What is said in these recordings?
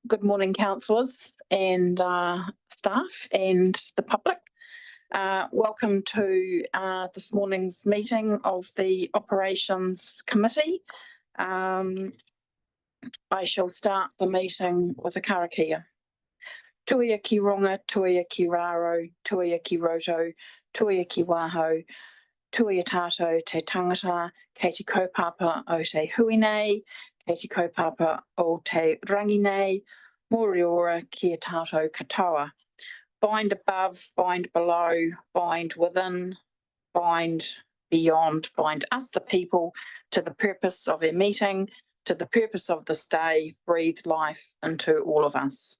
Good morning, councillors and staff and the public. Welcome to this morning's meeting of the Operations Committee. I shall start the meeting with a karakia. Tuia ki runga, tuia ki raro, tuia ki roto, tuia ki waho, tuia tātou te tangata, kei te kaupapa o te hui nei, kei te kaupapa o te rangi nei, mōre ora ki a tātou katoa. Bind above, bind below, bind within, bind beyond, bind us the people to the purpose of our meeting, to the purpose of this day, breathe life into all of us.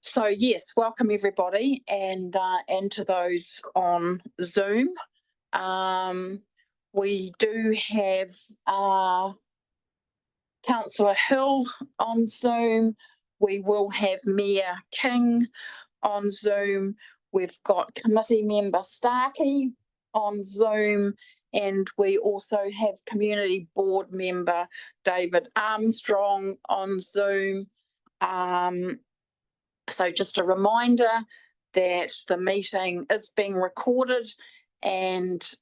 So yes, welcome everybody, and to those on Zoom. We do have Councillor Hill on Zoom. We will have Mayor King on Zoom. We've got committee member Starkey on Zoom, and we also have community board member David Armstrong on Zoom. So just a reminder that the meeting is being recorded and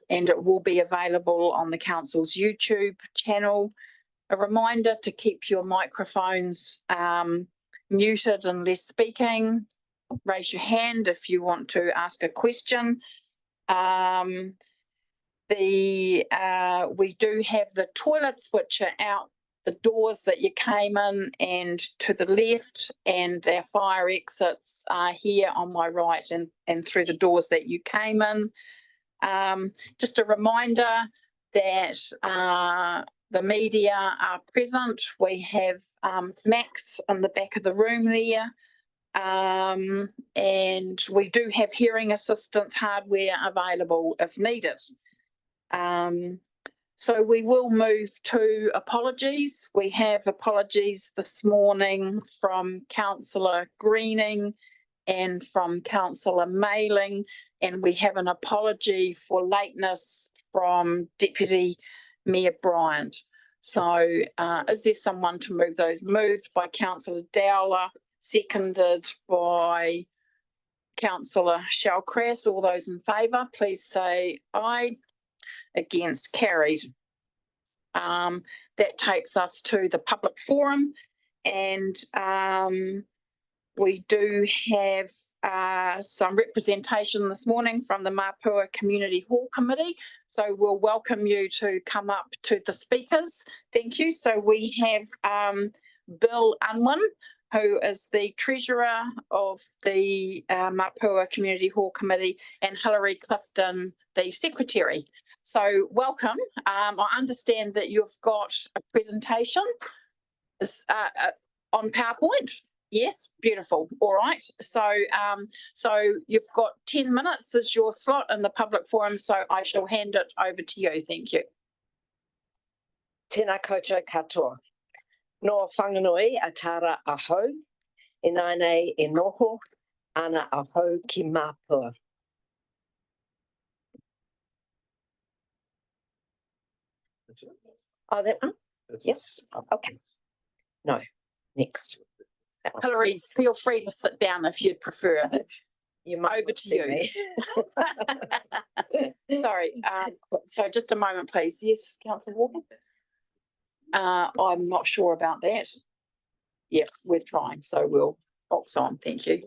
it will be available on the council's YouTube channel. A reminder to keep your microphones muted unless speaking. Raise your hand if you want to ask a question. We do have the toilets, which are out the doors that you came in and to the left, and their fire exits are here on my right and through the doors that you came in. Just a reminder that the media are present. We have Max in the back of the room there, and we do have hearing assistance hardware available if needed. So we will move to apologies. We have apologies this morning from Councillor Greening and from Councillor Mailing, and we have an apology for lateness from Deputy Mayor Bryant. So is there someone to move those? Moved by Councillor Dowler, seconded by Councillor Shellcrass. All those in favour, please say aye. Against, carried. That takes us to the public forum, and we do have some representation this morning from the Mapua Community Hall Committee, so we'll welcome you to come up to the speakers. Thank you. So we have Bill Unwin, who is the Treasurer of the Mapua Community Hall Committee, and Hilary Clifton, the Secretary. So welcome. I understand that you've got a presentation on PowerPoint. Yes, beautiful. All right. So you've got 10 minutes as your slot in the public forum, so I shall hand it over to you. Thank you. Tēnā koutou katoa. No whanganui a tara aho, e nānei e noho, ana aho ki Mapua. Oh, that one? Yes. Okay. No. Next. Hilary, feel free to sit down if you'd prefer. Over to you. Sorry. So just a moment, please. Yes, Councillor Walker. I'm not sure about that. Yeah, we're trying, so we'll box on. Thank you.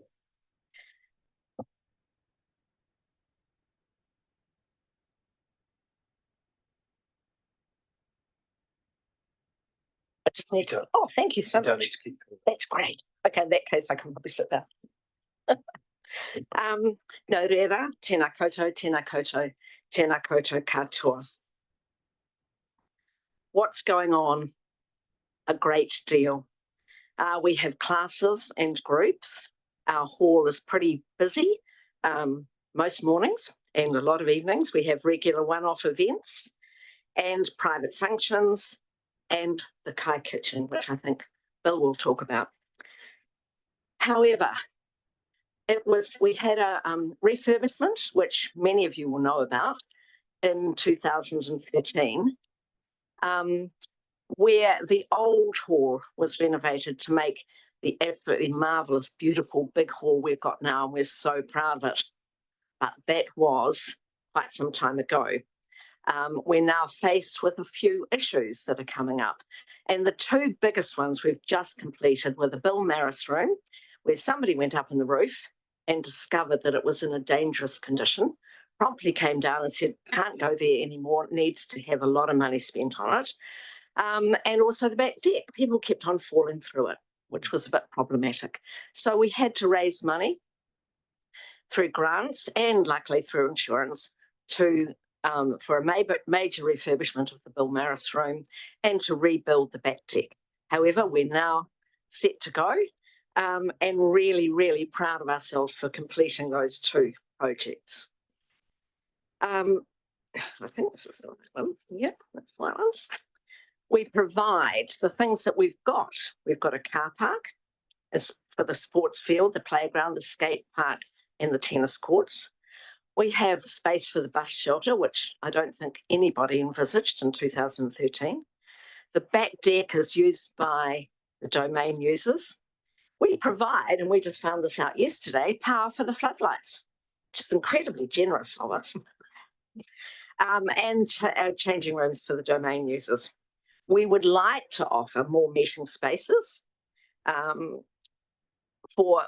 I just need to. Oh, thank you so much. That's great. Okay, in that case, I can probably sit down. No reira, tēnā koutou, tēnā koutou, tēnā koutou katoa. What's going on? A great deal. We have classes and groups. Our hall is pretty busy most mornings and a lot of evenings. We have regular one-off events and private functions, and the Kai Kitchen, which I think Bill will talk about. However, we had a refurbishment, which many of you will know about, in 2013. where the old hall was renovated to make the absolutely marvellous, beautiful big hall we've got now, and we're so proud of it. But that was quite some time ago. We're now faced with a few issues that are coming up. And the two biggest ones we've just completed were the Bill Maris room, where somebody went up in the roof and discovered that it was in a dangerous condition, promptly came down and said, can't go there anymore, it needs to have a lot of money spent on it. And also the back deck, people kept on falling through it, which was a bit problematic. So we had to raise money through grants and luckily through insurance to for a major refurbishment of the Bill Maris room and to rebuild the back deck. However, we're now set to go and really, really proud of ourselves for completing those two projects. I think this is the right one. Yep, that's the right one. We provide the things that we've got. We've got a car park. It's for the sports field, the playground, the skate park, and the tennis courts. We have space for the bus shelter, which I don't think anybody envisaged in 2013. The back deck is used by the domain users. We provide, and we just found this out yesterday, power for the floodlights, which is incredibly generous of us, and changing rooms for the domain users. We would like to offer more meeting spaces for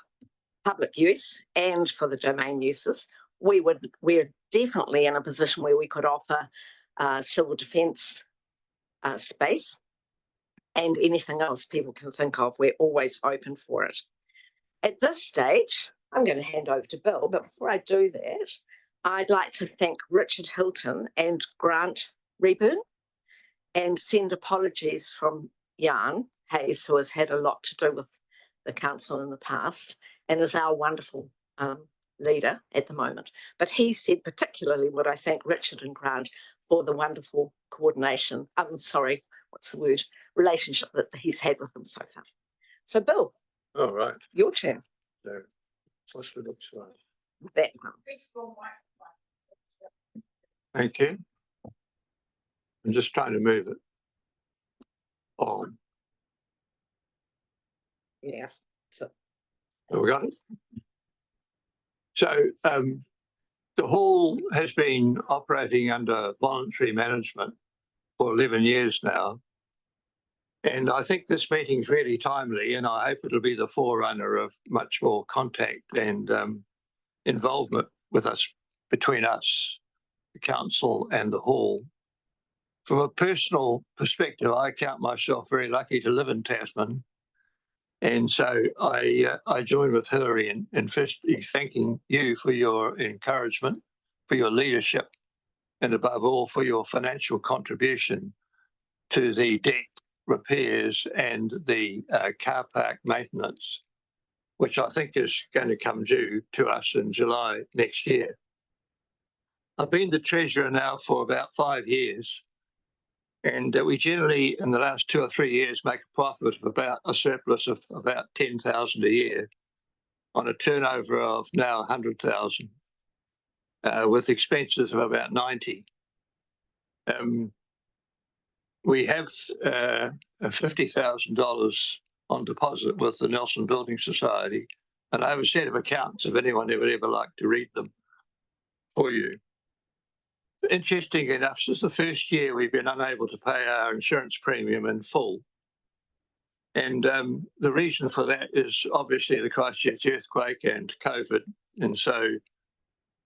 public use and for the domain users. We're definitely in a position where we could offer civil defence space and anything else people can think of. We're always open for it. At this stage, I'm going to hand over to Bill, but before I do that, I'd like to thank Richard Hilton and Grant Reburn and send apologies from Jan Hayes, who has had a lot to do with the council in the past and is our wonderful leader at the moment. But he said particularly would I thank Richard and Grant for the wonderful coordination, relationship that he's had with them so far. So Bill. All right. Your turn. So, what's the next slide? That one. Thank you. I'm just trying to move it on. Yeah. So We got it. So the hall has been operating under voluntary management for 11 years now. And I think this meeting is really timely, and I hope it'll be the forerunner of much more contact and involvement with us, between us, the council and the hall. From a personal perspective, I count myself very lucky to live in Tasman. And so I join with Hilary in firstly thanking you for your encouragement, for your leadership, and above all for your financial contribution to the deck repairs and the car park maintenance, which I think is going to come due to us in July next year. I've been the treasurer now for about 5 years. And we generally, in the last 2 or 3 years, make a profit of about a surplus of about 10,000 a year on a turnover of now 100,000, with expenses of about 90. We have $50,000 on deposit with the Nelson Building Society, and I have a set of accounts if anyone would ever like to read them for you. Interesting enough, since the first year we've been unable to pay our insurance premium in full. And the reason for that is obviously the Christchurch earthquake and COVID. And so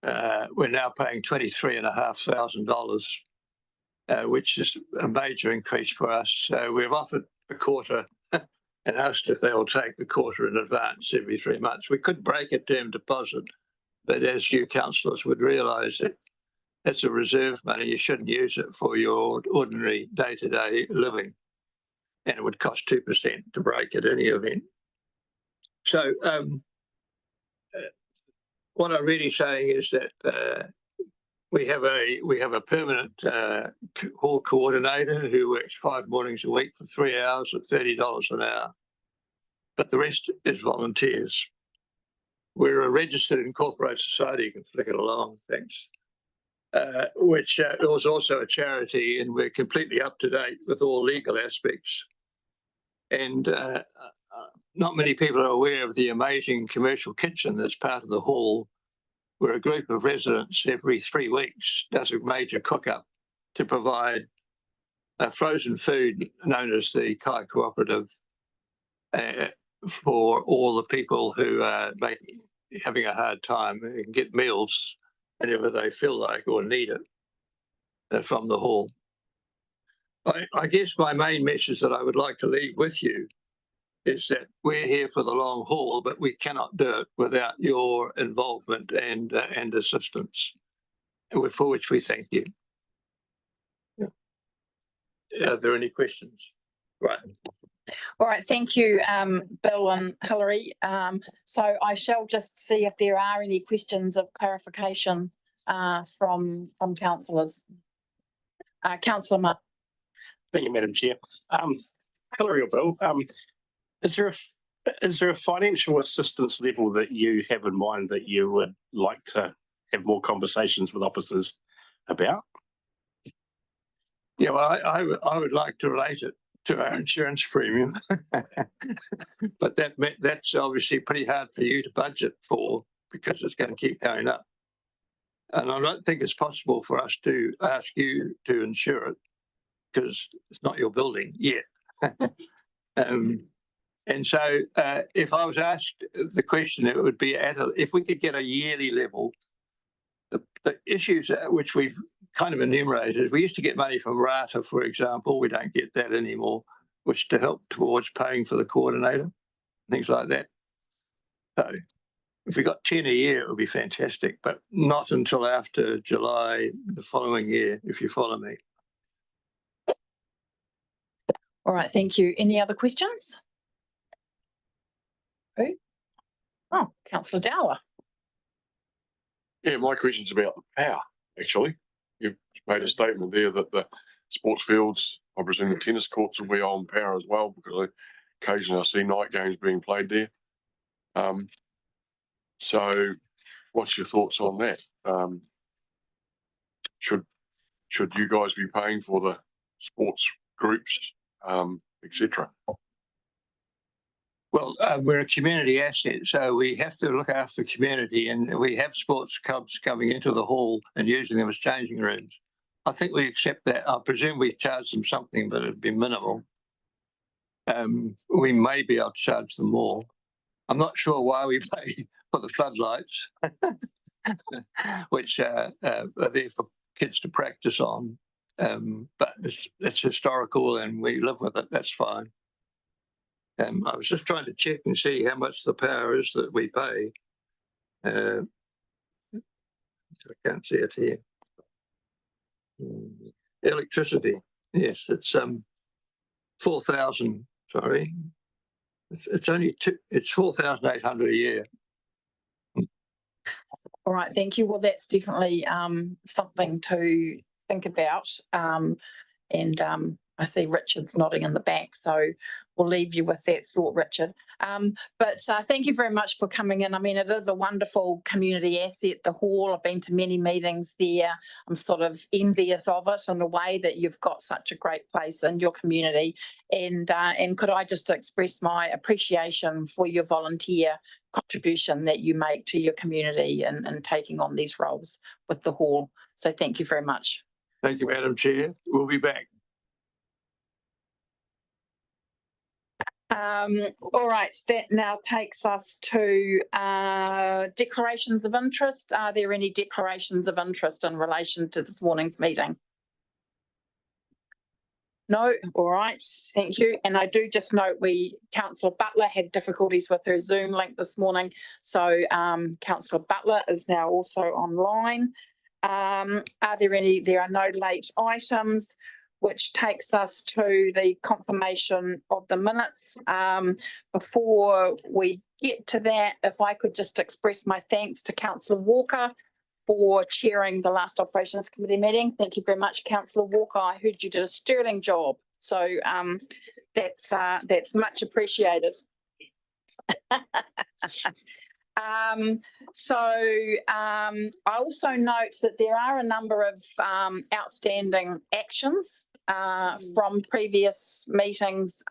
we're now paying $23,500, which is a major increase for us. So we've offered a quarter and asked if they'll take the quarter in advance every 3 months. We could break a term deposit, but as you councillors would realise, it's a reserve money. You shouldn't use it for your ordinary day-to-day living. And it would cost 2% to break at any event. So what I'm really saying is that we have a permanent hall coordinator who works 5 mornings a week for 3 hours at $30 an hour. But the rest is volunteers. We're a registered incorporated society. You can flick it along, thanks. which was also a charity, and we're completely up to date with all legal aspects. And not many people are aware of the amazing commercial kitchen that's part of the hall, where a group of residents every 3 weeks does a major cook-up to provide frozen food known as the Kai Cooperative for all the people who are having a hard time and get meals whenever they feel like or need it from the hall. I guess my main message that I would like to leave with you is that we're here for the long haul, but we cannot do it without your involvement and assistance, for which we thank you. Are there any questions? Right. All right, thank you, Bill and Hilary. So I shall just see if there are any questions of clarification from councillors. Councillor Mutt. Thank you, Madam Chair. Hilary or Bill, is there a financial assistance level that you have in mind that you would like to have more conversations with officers about? Yeah, well, I would like to relate it to our insurance premium, but that's obviously pretty hard for you to budget for because it's going to keep going up. And I don't think it's possible for us to ask you to insure it because it's not your building yet. And so if I was asked the question, it would be if we could get a yearly level, the issues which we've kind of enumerated, we used to get money from RATA, for example. We don't get that anymore, which to help towards paying for the coordinator, things like that. So if we got 10 a year, it would be fantastic, but not until after July the following year, if you follow me. All right, thank you. Any other questions? Who? Oh, Councillor Dowler. Yeah, my question's about power, actually. You've made a statement there that the sports fields, I presume the tennis courts will be on power as well, because occasionally I see night games being played there. So what's your thoughts on that? Should you guys be paying for the sports groups, etc.? Well, we're a community asset, so we have to look after the community, and we have sports clubs coming into the hall and using them as changing rooms. I think we accept that. I presume we charge them something, but it'd be minimal. We may be able to charge them more. I'm not sure why we pay for the floodlights, which are there for kids to practice on, but it's historical and we live with it. That's fine. I was just trying to check and see how much the power is that we pay. I can't see it here. Electricity, yes, it's 4,000. Sorry, it's only it's 4,800 a year. All right, thank you. Well, that's definitely something to think about. And I see Richard's nodding in the back, so we'll leave you with that thought, Richard. But thank you very much for coming in. I mean, it is a wonderful community asset, the hall. I've been to many meetings there. I'm sort of envious of it in a way that you've got such a great place in your community. And could I just express my appreciation for your volunteer contribution that you make to your community and taking on these roles with the hall. So thank you very much. Thank you, Madam Chair. We'll be back. All right, that now takes us to declarations of interest. Are there any declarations of interest in relation to this morning's meeting? No, all right, thank you. And I do just note Councillor Butler had difficulties with her Zoom link this morning. So Councillor Butler is now also online. There are no late items, which takes us to the confirmation of the minutes. Before we get to that, if I could just express my thanks to Councillor Walker for chairing the last Operations Committee meeting. Thank you very much, Councillor Walker. I heard you did a sterling job. So that's much appreciated. I also note that there are a number of outstanding actions from previous meetings.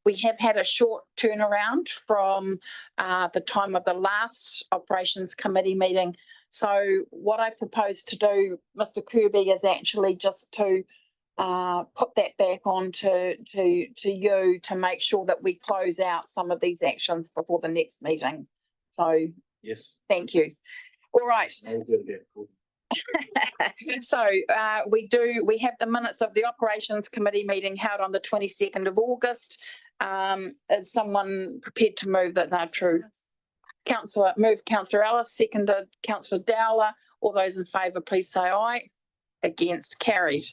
We have had a short turnaround from the time of the last Operations Committee meeting. So what I propose to do, Mr. Kirby, is actually just to put that back on to you to make sure that we close out some of these actions before the next meeting. So Yes. thank you. All right. So we have the minutes of the Operations Committee meeting held on the 22nd of August. Is someone prepared to move that they're true? Councillor Ellis, seconded Councillor Dowler. All those in favour, please say aye. Against, carried.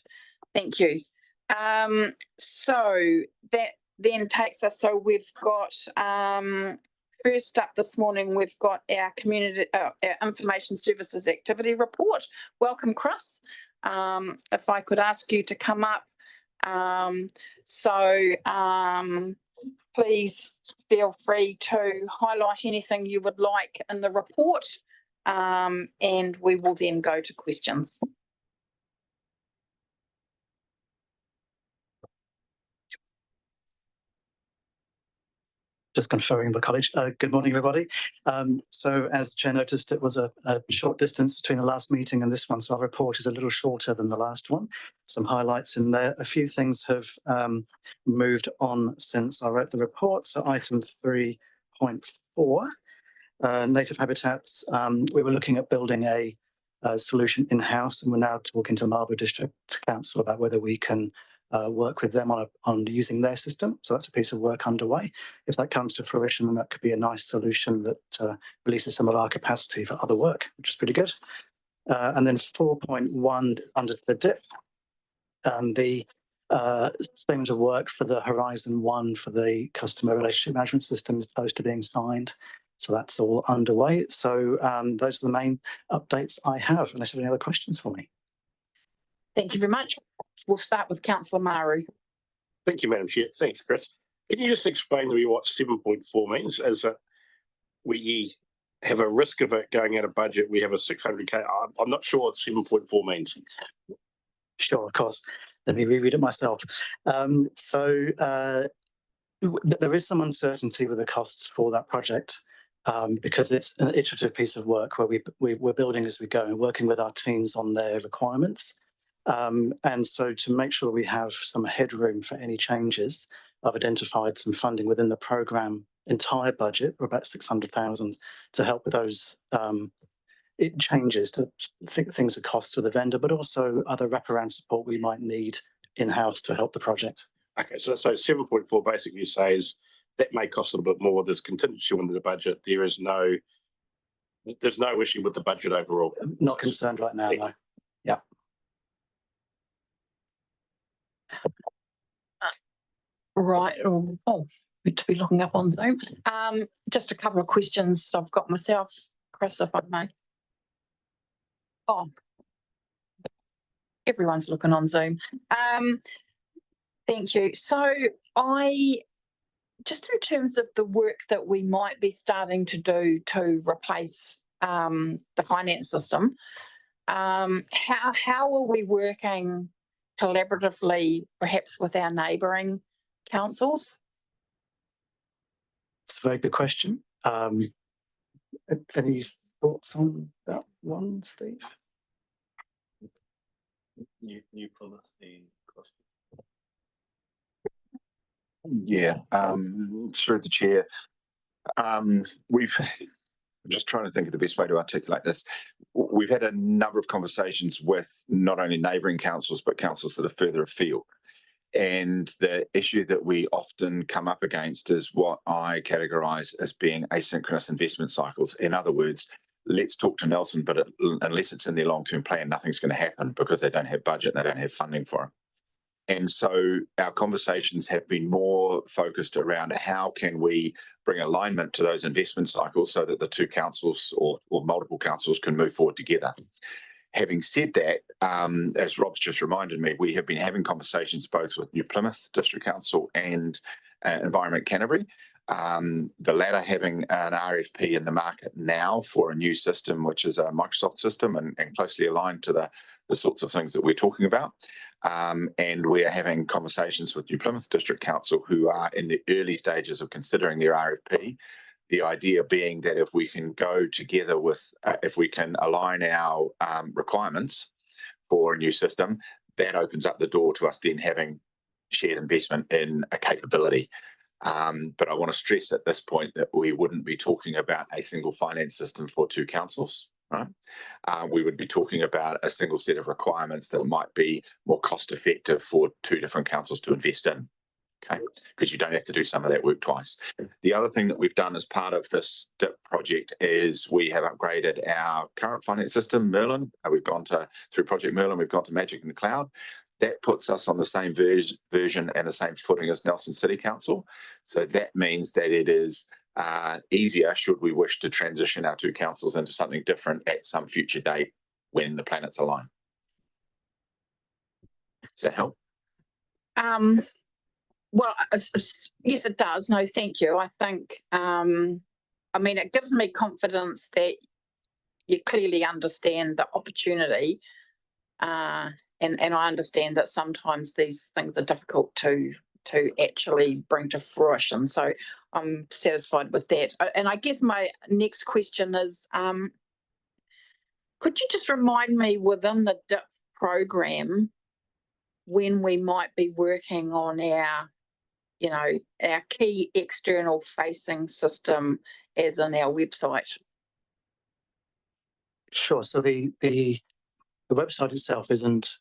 Thank you. So that then takes us, so we've got first up this morning, we've got our community our information services activity report. Welcome, Chris. If I could ask you to come up. Please feel free to highlight anything you would like in the report, and we will then go to questions. Just conferring the college. Good morning, everybody. So as Chair noticed, it was a short distance between the last meeting and this one, so our report is a little shorter than the last one. Some highlights in there. A few things have moved on since I wrote the report. So item 3.4, native habitats. We were looking at building a solution in-house, and we're now talking to Mapua District Council about whether we can work with them on using their system. So that's a piece of work underway. If that comes to fruition, then that could be a nice solution that releases some of our capacity for other work, which is pretty good. And then 4.1 under the dip, the statement of work for the Horizon 1 for the customer relationship management system is close to being signed. So that's all underway. So those are the main updates I have, unless you have any other questions for me. Thank you very much. We'll start with Councillor Maru. Thank you, Madam Chair. Thanks, Chris. Can you just explain to me what 7.4 means? As we have a risk of it going out of budget, we have a 600k. I'm not sure what 7.4 means. Sure, of course. Let me reread it myself. There is some uncertainty with the costs for that project because it's an iterative piece of work where we're building as we go and working with our teams on their requirements. And so to make sure that we have some headroom for any changes, I've identified some funding within the programme entire budget, or about 600,000, to help with those changes to things that cost to the vendor, but also other wraparound support we might need in-house to help the project. Okay, so 7.4 basically says that may cost a little bit more. There's contingency within the budget. There's no issue with the budget overall. Not concerned right now, no. Yeah. Right. Oh, need to be looking up on Zoom. Just a couple of questions I've got myself, Chris, if I may. Oh, everyone's looking on Zoom. Thank you. So just in terms of the work that we might be starting to do to replace the finance system, how are we working collaboratively, perhaps with our neighbouring councils? It's a very good question. Any thoughts on that one, Steve? You promised the question. Yeah, through the chair. I'm just trying to think of the best way to articulate this. We've had a number of conversations with not only neighbouring councils, but councils that are further afield. And the issue that we often come up against is what I categorise as being asynchronous investment cycles. In other words, let's talk to Nelson, but unless it's in their long-term plan, nothing's going to happen because they don't have budget, they don't have funding for it. And so our conversations have been more focused around how can we bring alignment to those investment cycles so that the two councils or multiple councils can move forward together. Having said that, as Rob's just reminded me, we have been having conversations both with New Plymouth District Council and Environment Canterbury The latter having an RFP in the market now for a new system, which is a Microsoft system and closely aligned to the sorts of things that we're talking about. And we are having conversations with New Plymouth District Council, who are in the early stages of considering their RFP. The idea being that if we can go together with, if we can align our requirements for a new system, that opens up the door to us then having shared investment in a capability. But I want to stress at this point that we wouldn't be talking about a single finance system for two councils, right? We would be talking about a single set of requirements that might be more cost effective for two different councils to invest in. Okay, because you don't have to do some of that work twice. The other thing that we've done as part of this DIP project is we have upgraded our current finance system, Merlin. We've gone through Project Merlin, we've gone to Magic in the Cloud. That puts us on the same version and the same footing as Nelson City Council. So that means that it is easier should we wish to transition our two councils into something different at some future date when the planets align. Does that help? Well, yes, it does. No, thank you. I think, I mean, it gives me confidence that you clearly understand the opportunity, and I understand that sometimes these things are difficult to actually bring to fruition. So I'm satisfied with that. And I guess my next question is, could you just remind me within the DIP program when we might be working on our key external facing system as in our website? Sure. So the website itself isn't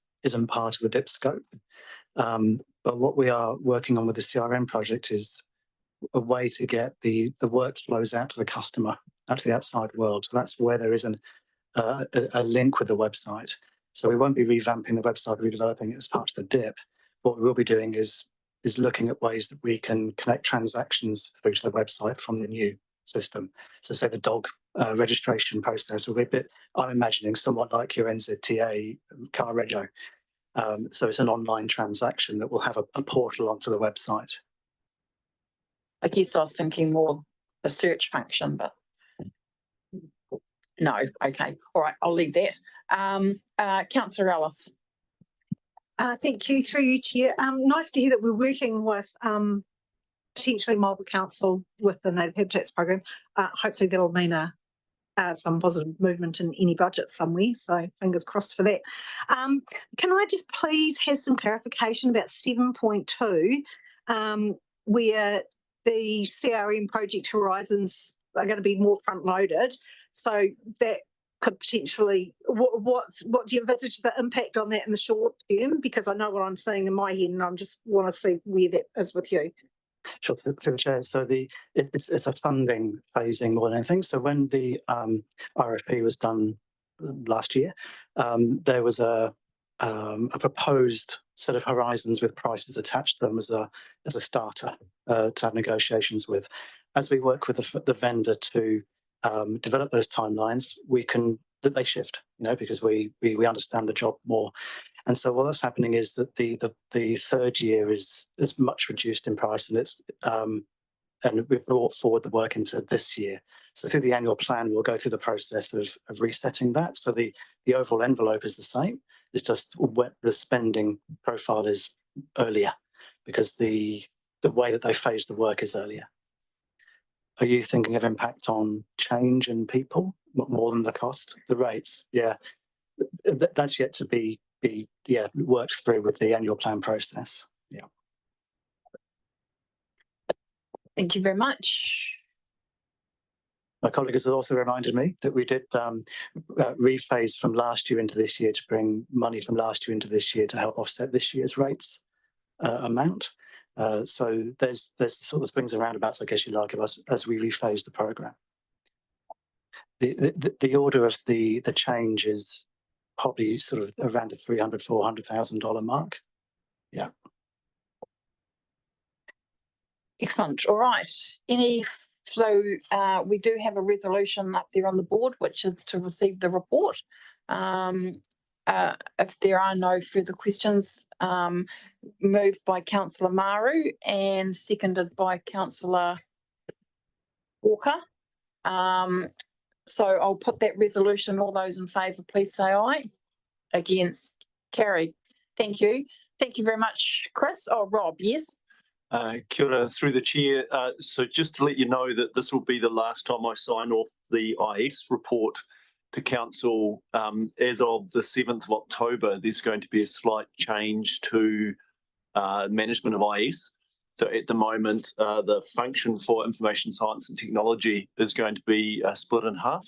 part of the DIP scope. But what we are working on with the CRM project is a way to get the workflows out to the customer, out to the outside world. So that's where there is a link with the website. So we won't be revamping the website, redeveloping it as part of the DIP. What we will be doing is looking at ways that we can connect transactions through to the website from the new system. So say the dog registration process will be a bit, I'm imagining, somewhat like your NZTA car rego. So it's an online transaction that will have a portal onto the website. I guess I was thinking more the search function, but no. Okay. All right. I'll leave that. Councillor Ellis. Thank you, through you, Chair. Nice to hear that we're working with potentially Mapua Council with the Native Habitats program. Hopefully that'll mean some positive movement in any budget somewhere, so fingers crossed for that. Can I just please have some clarification about 7.2, where the CRM project horizons are going to be more front loaded, so that could potentially, what do you envisage the impact on that in the short term? Because I know what I'm seeing in my head and I just want to see where that is with you. Sure, to the chair. So it's a funding phasing more than anything. So when the RFP was done last year, there was a proposed set of horizons with prices attached to them as a starter to have negotiations with. As we work with the vendor to develop those timelines, they shift, because we understand the job more. And so what's happening is that the third year is much reduced in price, and we've brought forward the work into this year. So through the annual plan, we'll go through the process of resetting that. So the overall envelope is the same. It's just what the spending profile is earlier, because the way that they phase the work is earlier. Are you thinking of impact on change in people more than the cost? The rates, yeah, that's yet to be worked through with the annual plan process. Yeah. Thank you very much. My colleague has also reminded me that we did rephase from last year into this year to bring money from last year into this year to help offset this year's rates amount. So there's sort of swings and roundabouts, I guess you like, of us as we rephase the programme. The order of the change is probably sort of around the $300,000-400,000 mark. Yeah. Excellent. All right. So we do have a resolution up there on the board, which is to receive the report. If there are no further questions, moved by Councillor Maru and seconded by Councillor Walker. So I'll put that resolution. All those in favour, please say aye. Against, carried. Thank you. Thank you very much, Chris. Oh, Rob, yes. Kia ora, through the chair. So just to let you know that this will be the last time I sign off the IS report to council. As of the 7th of October, there's going to be a slight change to management of IS. So at the moment, the function for information science and technology is going to be split in half.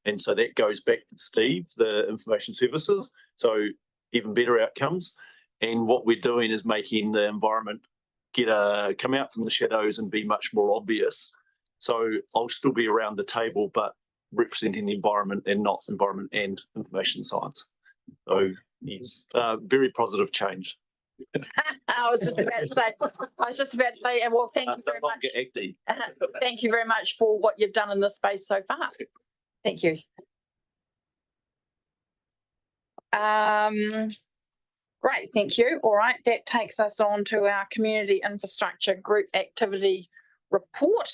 And so that goes back to Steve, the information services. So even better outcomes. And what we're doing is making the environment come out from the shadows and be much more obvious. So I'll still be around the table, but representing the environment and not environment and information science. So it's very positive change. I was just about to say, well, thank you very much. Thank you very much for what you've done in this space so far. Thank you. Great, thank you. All right, that takes us on to our community infrastructure group activity report.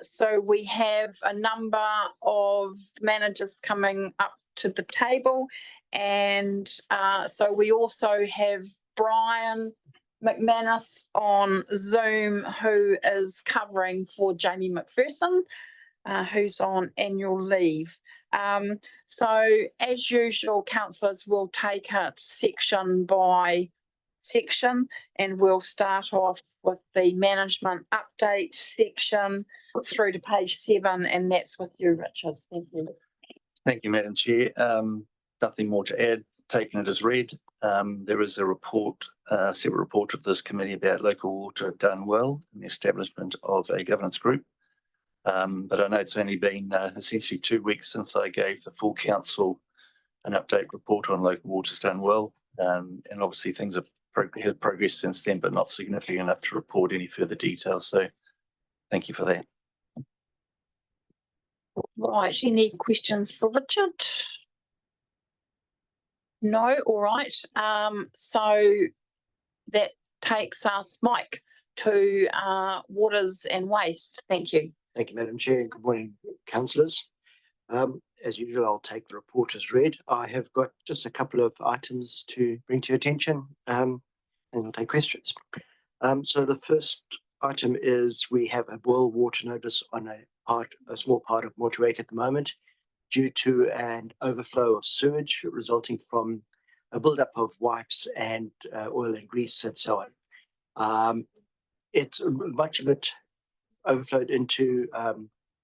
So we have a number of managers coming up to the table, and so we also have Brian McManus on Zoom, who is covering for Jamie McPherson, who's on annual leave. So as usual, councillors will take it section by section, and we'll start off with the management update section through to page 7, and that's with you, Richard. Thank you. Thank you, Madam Chair. Nothing more to add, taking it as read. There is a report, a separate report of this committee about local water done well and the establishment of a governance group. But I know it's only been essentially 2 weeks since I gave the full council an update report on local waters done well. And obviously things have progressed since then, but not significant enough to report any further details. So thank you for that. Right, any questions for Richard? No, all right. So that takes us, Mike, to waters and waste. Thank you. Thank you, Madam Chair. Good morning, councillors. As usual, I'll take the report as read. I have got just a couple of items to bring to your attention, and I'll take questions. So the first item is we have a boil water notice on a small part of Motueka at the moment due to an overflow of sewage resulting from a buildup of wipes and oil and grease and so on. It's much of it overflowed into,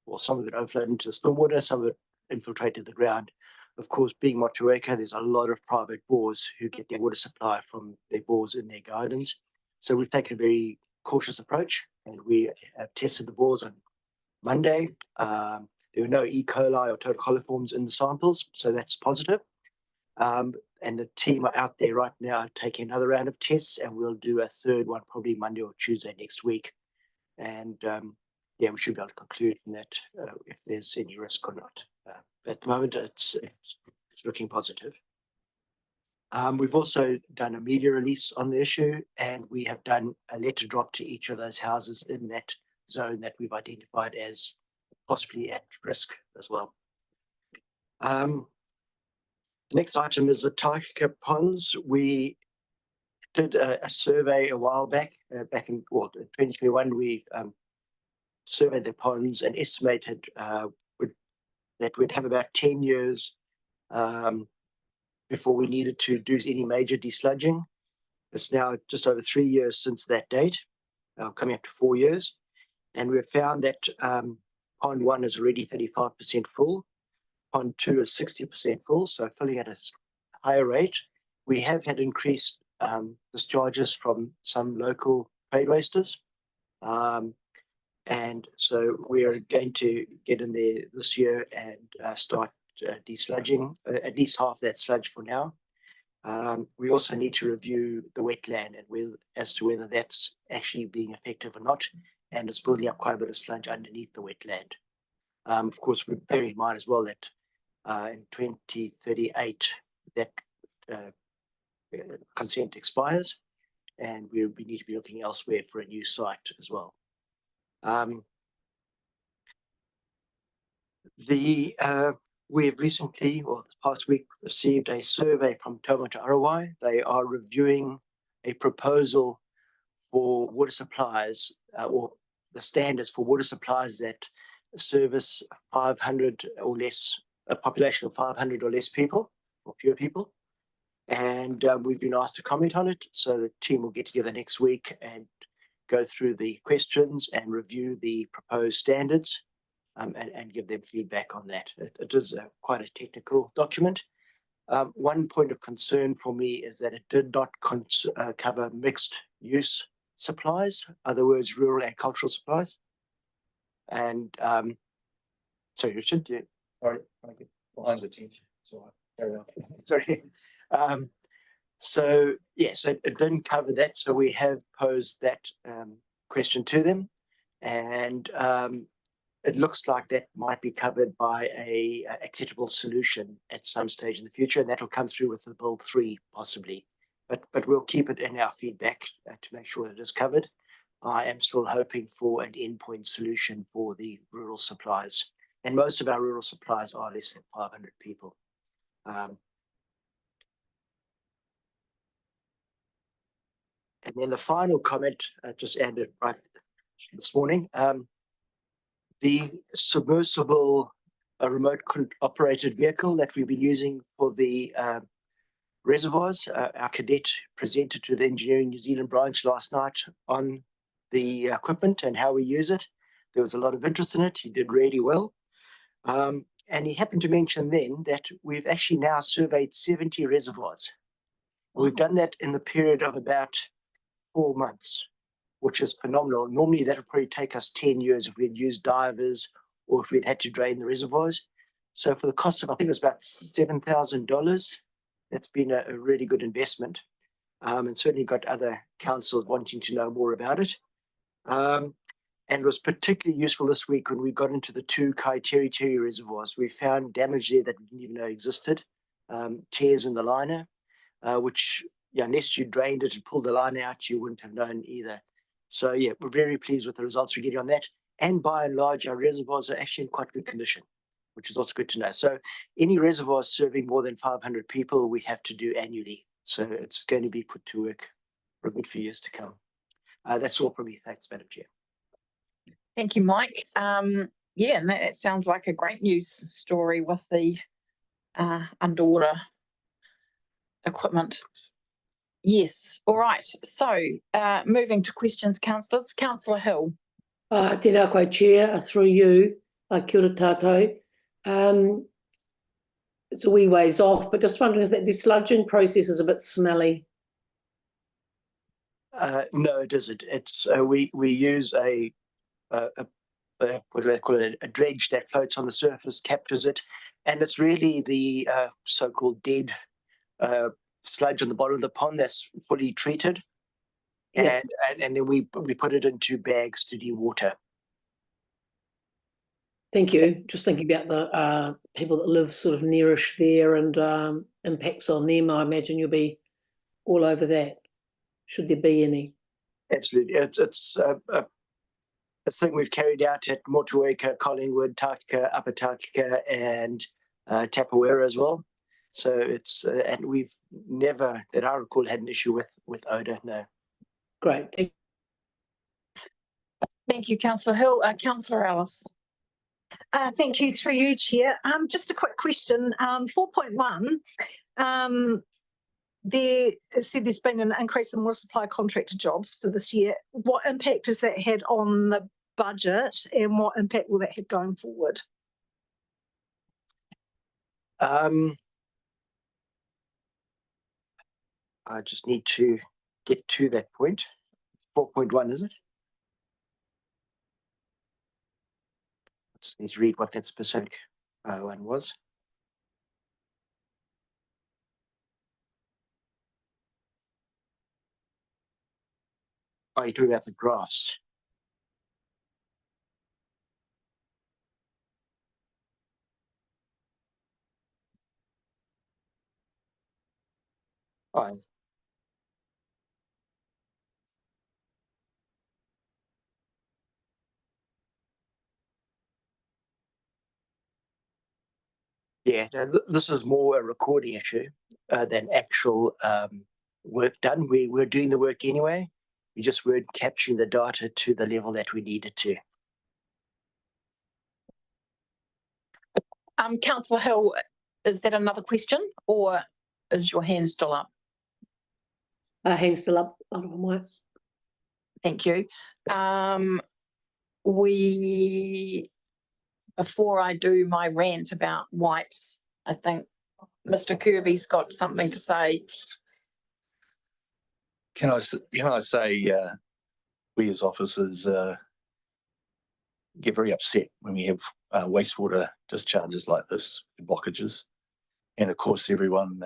or some of it overflowed into the stormwater, some of it infiltrated the ground. Of course, being Motueka, there's a lot of private bores who get their water supply from their bores in their gardens. So we've taken a very cautious approach, and we have tested the bores on Monday. There were no E. coli or total coliforms in the samples, so that's positive. And the team are out there right now taking another round of tests, and we'll do a third one probably Monday or Tuesday next week. And yeah, we should be able to conclude from that if there's any risk or not. At the moment, it's looking positive. We've also done a media release on the issue, and we have done a letter drop to each of those houses in that zone that we've identified as possibly at risk as well. The next item is the Taika ponds. We did a survey a while back, back in 2021. We surveyed the ponds and estimated that we'd have about 10 years before we needed to do any major desludging. It's now just over 3 years since that date, coming up to 4 years. And we've found that pond 1 is already 35% full. Pond 2 is 60% full, so filling at a higher rate. We have had increased discharges from some local trade wasters. And so we are going to get in there this year and start desludging at least half that sludge for now. We also need to review the wetland and as to whether that's actually being effective or not, and it's building up quite a bit of sludge underneath the wetland. Of course, we bear in mind as well that in 2038 that consent expires, and we need to be looking elsewhere for a new site as well. We have recently, or the past week, received a survey from Taumata Arowai. They are reviewing a proposal for water supplies, or the standards for water supplies that service 500 or less, a population of 500 or less people, or fewer people. And we've been asked to comment on it. So the team will get together next week and go through the questions and review the proposed standards. And give them feedback on that. It is quite a technical document. One point of concern for me is that it did not cover mixed use supplies, other words, rural and cultural supplies. And sorry, Richard, Sorry, I get behind the attention. Sorry. So yes, it didn't cover that. So we have posed that question to them, and it looks like that might be covered by a acceptable solution at some stage in the future, and that will come through with the Bill 3 possibly. But we'll keep it in our feedback to make sure that it is covered. I am still hoping for an endpoint solution for the rural supplies, and most of our rural supplies are less than 500 people. And then the final comment, just added right this morning. The submersible remote operated vehicle that we've been using for the reservoirs, our cadet presented to the Engineering New Zealand branch last night on the equipment and how we use it. There was a lot of interest in it. He did really well. And he happened to mention then that we've actually now surveyed 70 reservoirs. We've done that in the period of about 4 months, which is phenomenal. Normally that would probably take us 10 years if we'd used divers or if we'd had to drain the reservoirs. So for the cost of, I think it was about $7,000, that's been a really good investment. And certainly got other councils wanting to know more about it. And it was particularly useful this week when we got into the 2 Kaiteri reservoirs. We found damage there that we didn't even know existed, tears in the liner, which, unless you drained it and pulled the line out, you wouldn't have known either. So yeah, we're very pleased with the results we're getting on that. And by and large, our reservoirs are actually in quite good condition, which is also good to know. So any reservoirs serving more than 500 people, we have to do annually. So it's going to be put to work for a good few years to come. That's all from me. Thanks, Madam Chair. Thank you, Mike. Yeah, and that sounds like a great news story with the underwater equipment. Yes, all right. So moving to questions, councillors. Councillor Hill. Tēnā koe, Chair, through you, kia ora tātou. It's a wee ways off, but just wondering if the sludging process is a bit smelly. No, it isn't. It's we use what do they call it? A dredge that floats on the surface, captures it, and it's really the so-called dead sludge on the bottom of the pond that's fully treated. Yeah. And then we put it into bags to dewater. Thank you. Just thinking about the people that live sort of nearish there and impacts on them. I imagine you'll be all over that, should there be any. Absolutely. It's a thing we've carried out at Motueka, Collingwood, Takika, Upper Takika, and Tapawera as well. So it's and we've never, that I recall, had an issue with odour. No. Great. Thank you, Councillor Hill. Councillor Ellis. Thank you, through you, Chair. Just a quick question. 4.1. There said there's been an increase in water supply contractor jobs for this year. What impact has that had on the budget, and what impact will that have going forward? I just need to get to that point. 4.1, is it? I just need to read what that specific one was. Oh, you're talking about the graphs. Oh, Yeah, no, this is more a recording issue than actual work done. We were doing the work anyway. We just weren't capturing the data to the level that we needed to. Councillor Hill, is that another question or is your hand still up? Hand still up. I don't know why. Thank you. Before I do my rant about wipes, I think Mr. Kirby's got something to say. Can I say, we as officers get very upset when we have wastewater discharges like this, blockages. And of course, everyone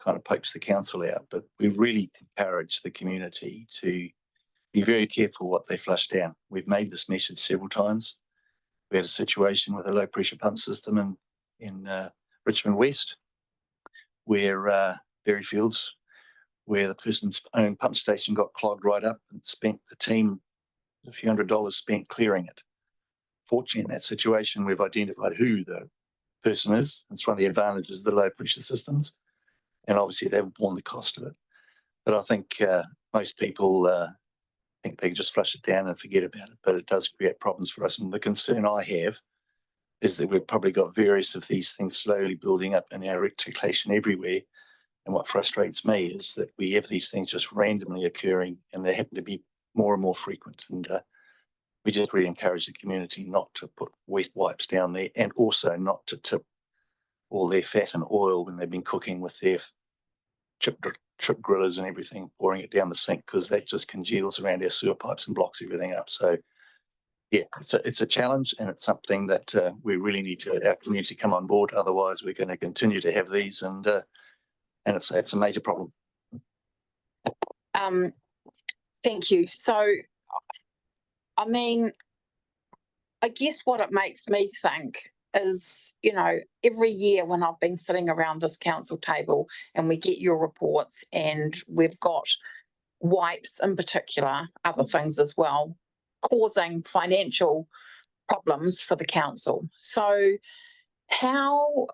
kind of pokes the council out, but we really encourage the community to be very careful what they flush down. We've made this message several times. We had a situation with a low pressure pump system in Richmond West, where Berryfields, where the person's own pump station got clogged right up and spent the team a few $100s spent clearing it. Fortunately, in that situation, we've identified who the person is. It's one of the advantages of the low pressure systems. And obviously they've borne the cost of it. But I think most people think they just flush it down and forget about it, but it does create problems for us. And the concern I have is that we've probably got various of these things slowly building up in our reticulation everywhere. And what frustrates me is that we have these things just randomly occurring and they happen to be more and more frequent. And we just really encourage the community not to put wet wipes down there, and also not to tip all their fat and oil when they've been cooking with their chip grillers and everything, pouring it down the sink, because that just congeals around our sewer pipes and blocks everything up. So yeah, it's a challenge, and it's something that we really need our community come on board. Otherwise, we're going to continue to have these, and it's a major problem. Thank you. So, I mean, I guess what it makes me think is, every year when I've been sitting around this council table and we get your reports, and we've got wipes in particular, other things as well, causing financial problems for the council. So how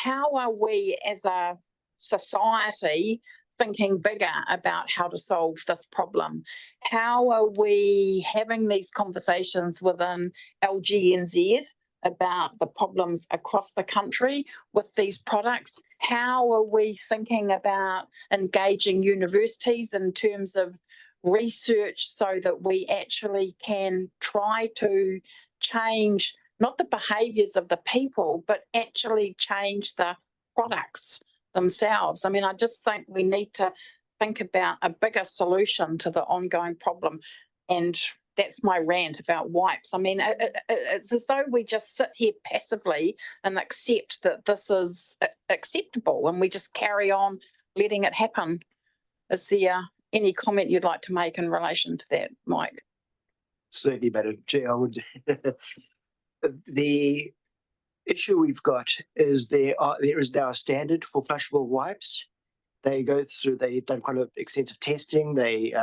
are we as a society thinking bigger about how to solve this problem? How are we having these conversations within LGNZ about the problems across the country with these products? How are we thinking about engaging universities in terms of research so that we actually can try to change not the behaviours of the people, but actually change the products themselves? I mean, I just think we need to think about a bigger solution to the ongoing problem. And that's my rant about wipes. I mean, it's as though we just sit here passively and accept that this is acceptable, and we just carry on letting it happen. Is there any comment you'd like to make in relation to that, Mike? Certainly, Madam Chair, I would. The issue we've got is there is now a standard for flushable wipes. They've done quite an extensive testing. They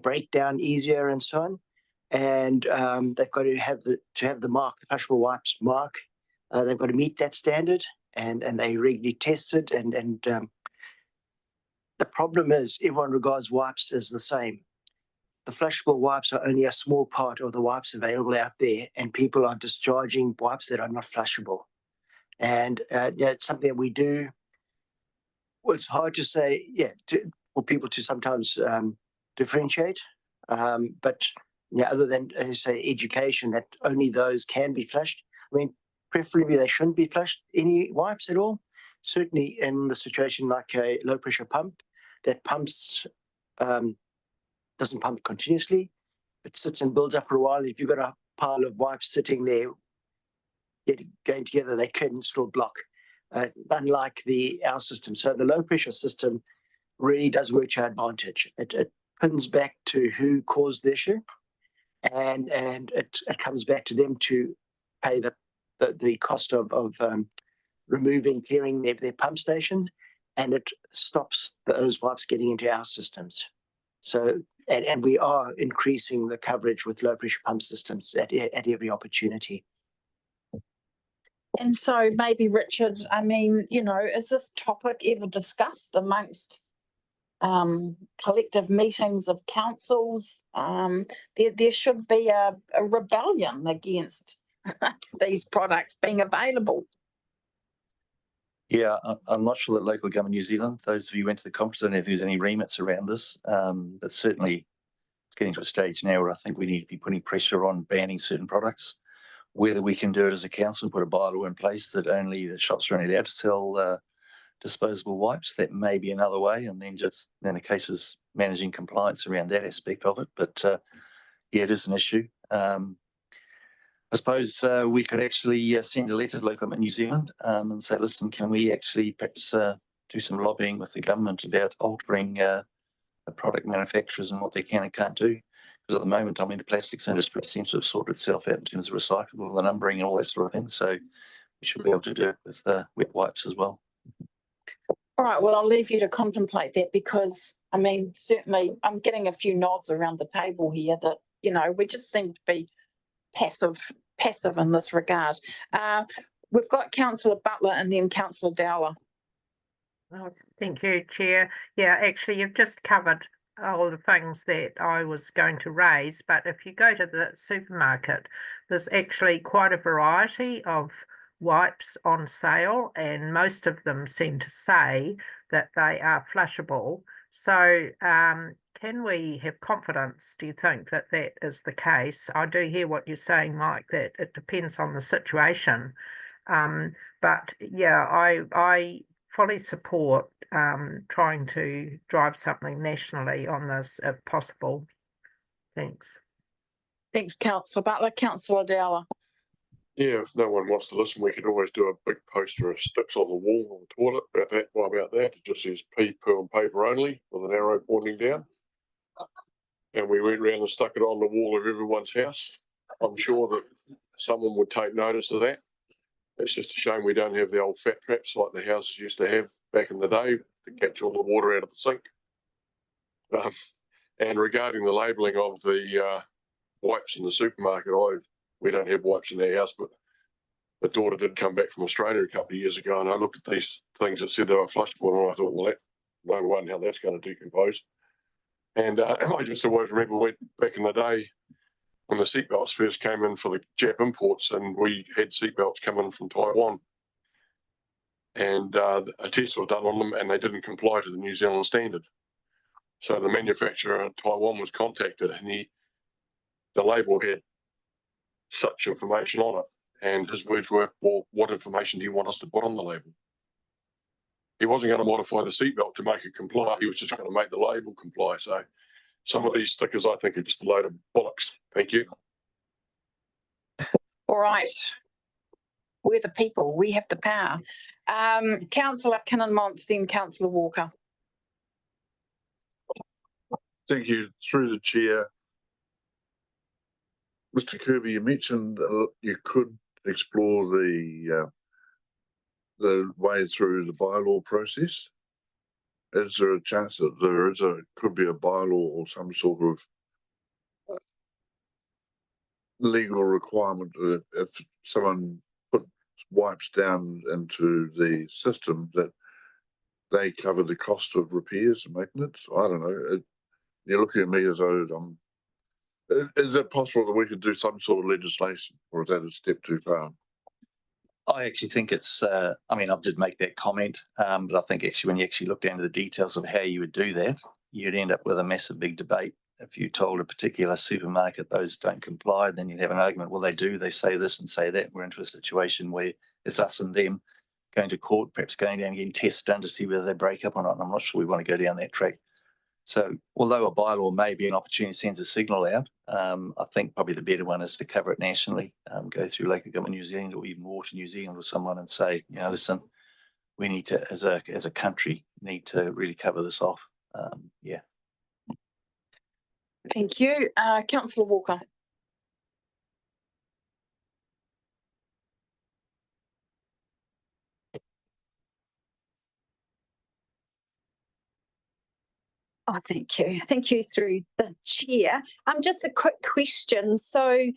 break down easier and so on, and they've got to have the mark, the flushable wipes mark. They've got to meet that standard, and they regularly tested. And the problem is everyone regards wipes as the same. The flushable wipes are only a small part of the wipes available out there, and people are discharging wipes that are not flushable. And it's something that we do. Well, it's hard to say, for people to sometimes differentiate. But other than, as you say, education, that only those can be flushed. I mean, preferably they shouldn't be flushed, any wipes at all. Certainly in the situation like a low pressure pump that pumps, doesn't pump continuously. It sits and builds up for a while. If you've got a pile of wipes sitting there going together, they can still block, unlike our system. So the low pressure system really does work to our advantage. It pins back to who caused the issue, and it comes back to them to pay the cost of clearing their pump stations, and it stops those wipes getting into our systems. So, and we are increasing the coverage with low pressure pump systems at every opportunity. And so maybe Richard, I mean, you know, is this topic ever discussed amongst collective meetings of councils? There should be a rebellion against these products being available. Yeah, I'm not sure that Local Government New Zealand, those of you who went to the conference, I don't know if there's any remits around this, but certainly it's getting to a stage now where I think we need to be putting pressure on banning certain products. Whether we can do it as a council and put a bylaw in place that only the shops are only allowed to sell disposable wipes, that may be another way, and then just in the case is managing compliance around that aspect of it. But yeah, it is an issue. I suppose we could actually send a letter to Local Government New Zealand and say, listen, can we actually perhaps do some lobbying with the government about altering the product manufacturers and what they can and can't do? Because at the moment, I mean, the plastics industry seems to have sorted itself out in terms of recyclable, the numbering and all that sort of thing. So we should be able to do it with wet wipes as well. All right, well, I'll leave you to contemplate that, because I mean, certainly I'm getting a few nods around the table here that, you know, we just seem to be passive in this regard. We've got Councillor Butler and then Councillor Dowler. Oh, thank you, Chair. Yeah, actually, you've just covered all the things that I was going to raise, but if you go to the supermarket, there's actually quite a variety of wipes on sale, and most of them seem to say that they are flushable. So can we have confidence, do you think, that that is the case? I do hear what you're saying, Mike, that it depends on the situation. But yeah, I fully support trying to drive something nationally on this if possible. Thanks. Thanks, Councillor Butler. Councillor Dowler. Yeah, if no one wants to listen, we could always do a big poster of sticks on the wall on the toilet about that. Why about that? It just says pee, poo and paper only with an arrow pointing down. And we went round and stuck it on the wall of everyone's house. I'm sure that someone would take notice of that. It's just a shame we don't have the old fat traps like the houses used to have back in the day to catch all the water out of the sink. And regarding the labelling of the wipes in the supermarket, we don't have wipes in our house, but the daughter did come back from Australia a couple of years ago, and I looked at these things that said they were flushable, and I thought, well, no one, how that's going to decompose. And I just always remember back in the day when the seatbelts first came in for the Jap imports, and we had seatbelts come in from Taiwan, and a test was done on them, and they didn't comply to the New Zealand standard. So the manufacturer in Taiwan was contacted, and the label had such information on it. And his words were, well, what information do you want us to put on the label? He wasn't going to modify the seatbelt to make it comply. He was just going to make the label comply. So some of these stickers, I think, are just a load of bollocks. Thank you. All right. We're the people. We have the power. Councillor Kinnan-Mont, then Councillor Walker. Thank you. Through the chair. Mr. Kirby, you mentioned you could explore the way through the bylaw process. Is there a chance that there could be a bylaw or some sort of legal requirement that if someone puts wipes down into the system that they cover the cost of repairs and maintenance? I don't know. You're looking at me as though is it possible that we could do some sort of legislation, or is that a step too far? I actually think it's, I mean, I did make that comment, but I think actually when you actually look down to the details of how you would do that, you'd end up with a massive big debate. If you told a particular supermarket those don't comply, then you'd have an argument. Well, they do. They say this and say that. We're into a situation where it's us and them going to court, perhaps going down and getting tests done to see whether they break up or not. And I'm not sure we want to go down that track. So although a bylaw may be an opportunity, sends a signal out, I think probably the better one is to cover it nationally, go through Local Government New Zealand or even Water New Zealand with someone and say, you know, listen, we need to, as a country, need to really cover this off. Yeah. Thank you. Councillor Walker. Oh, thank you. Thank you through the chair. Just a quick question. So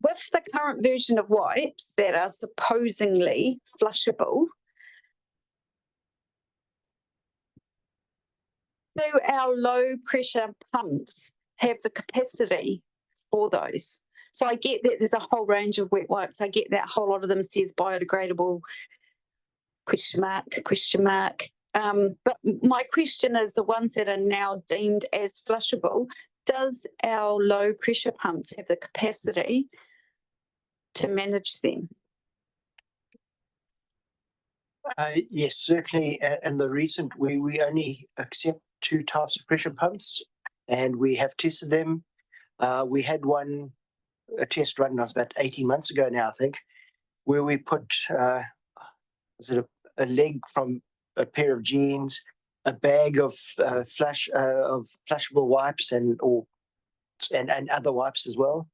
with the current version of wipes that are supposedly flushable, do our low pressure pumps have the capacity for those? So I get that there's a whole range of wet wipes. I get that a whole lot of them says biodegradable, question mark. But my question is, the ones that are now deemed as flushable, does our low pressure pumps have the capacity to manage them? Yes, certainly. And the reason we only accept 2 types of pressure pumps, and we have tested them. We had a test run, was about 18 months ago now, I think, where we put was it a leg from a pair of jeans, a bag of flushable wipes and other wipes as well.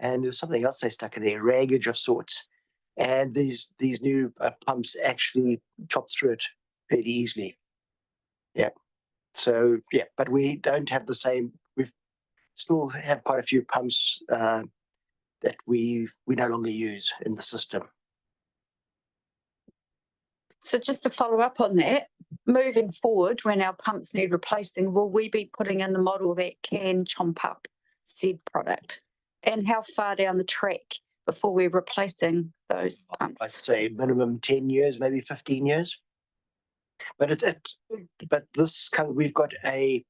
And there was something else they stuck in there, raggage of sorts. And these new pumps actually chop through it fairly easily. Yeah. So yeah, but we don't have the same. We still have quite a few pumps that we no longer use in the system. So just to follow up on that, moving forward, when our pumps need replacing, will we be putting in the model that can chomp up said product? And how far down the track before we're replacing those pumps? I'd say minimum 10 years, maybe 15 years. But we've got a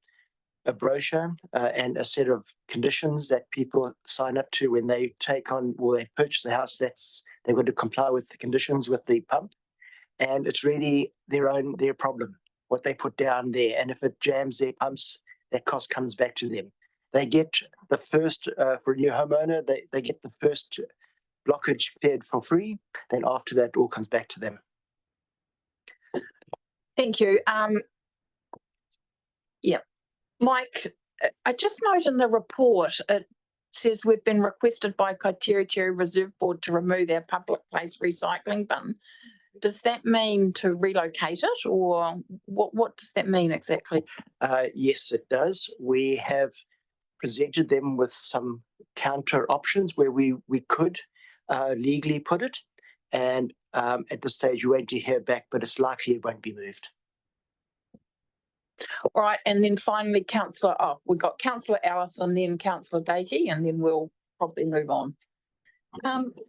brochure and a set of conditions that people sign up to when they take on or they purchase a house. They've got to comply with the conditions with the pump, and it's really their problem what they put down there. And if it jams their pumps, that cost comes back to them. They get the first for a new homeowner. They get the first blockage cleared for free. Then after that, it all comes back to them. Thank you. Yeah, Mike, I just note in the report, it says we've been requested by Kaiteritieri Reserve Board to remove our public place recycling bin. Does that mean to relocate it, or what does that mean exactly? Yes, it does. We have presented them with some counter options where we could legally put it. And at this stage, we wait to hear back, but it's likely it won't be moved. All right, and then finally, we've got Councillor Allison, then Councillor Dakey, and then we'll probably move on.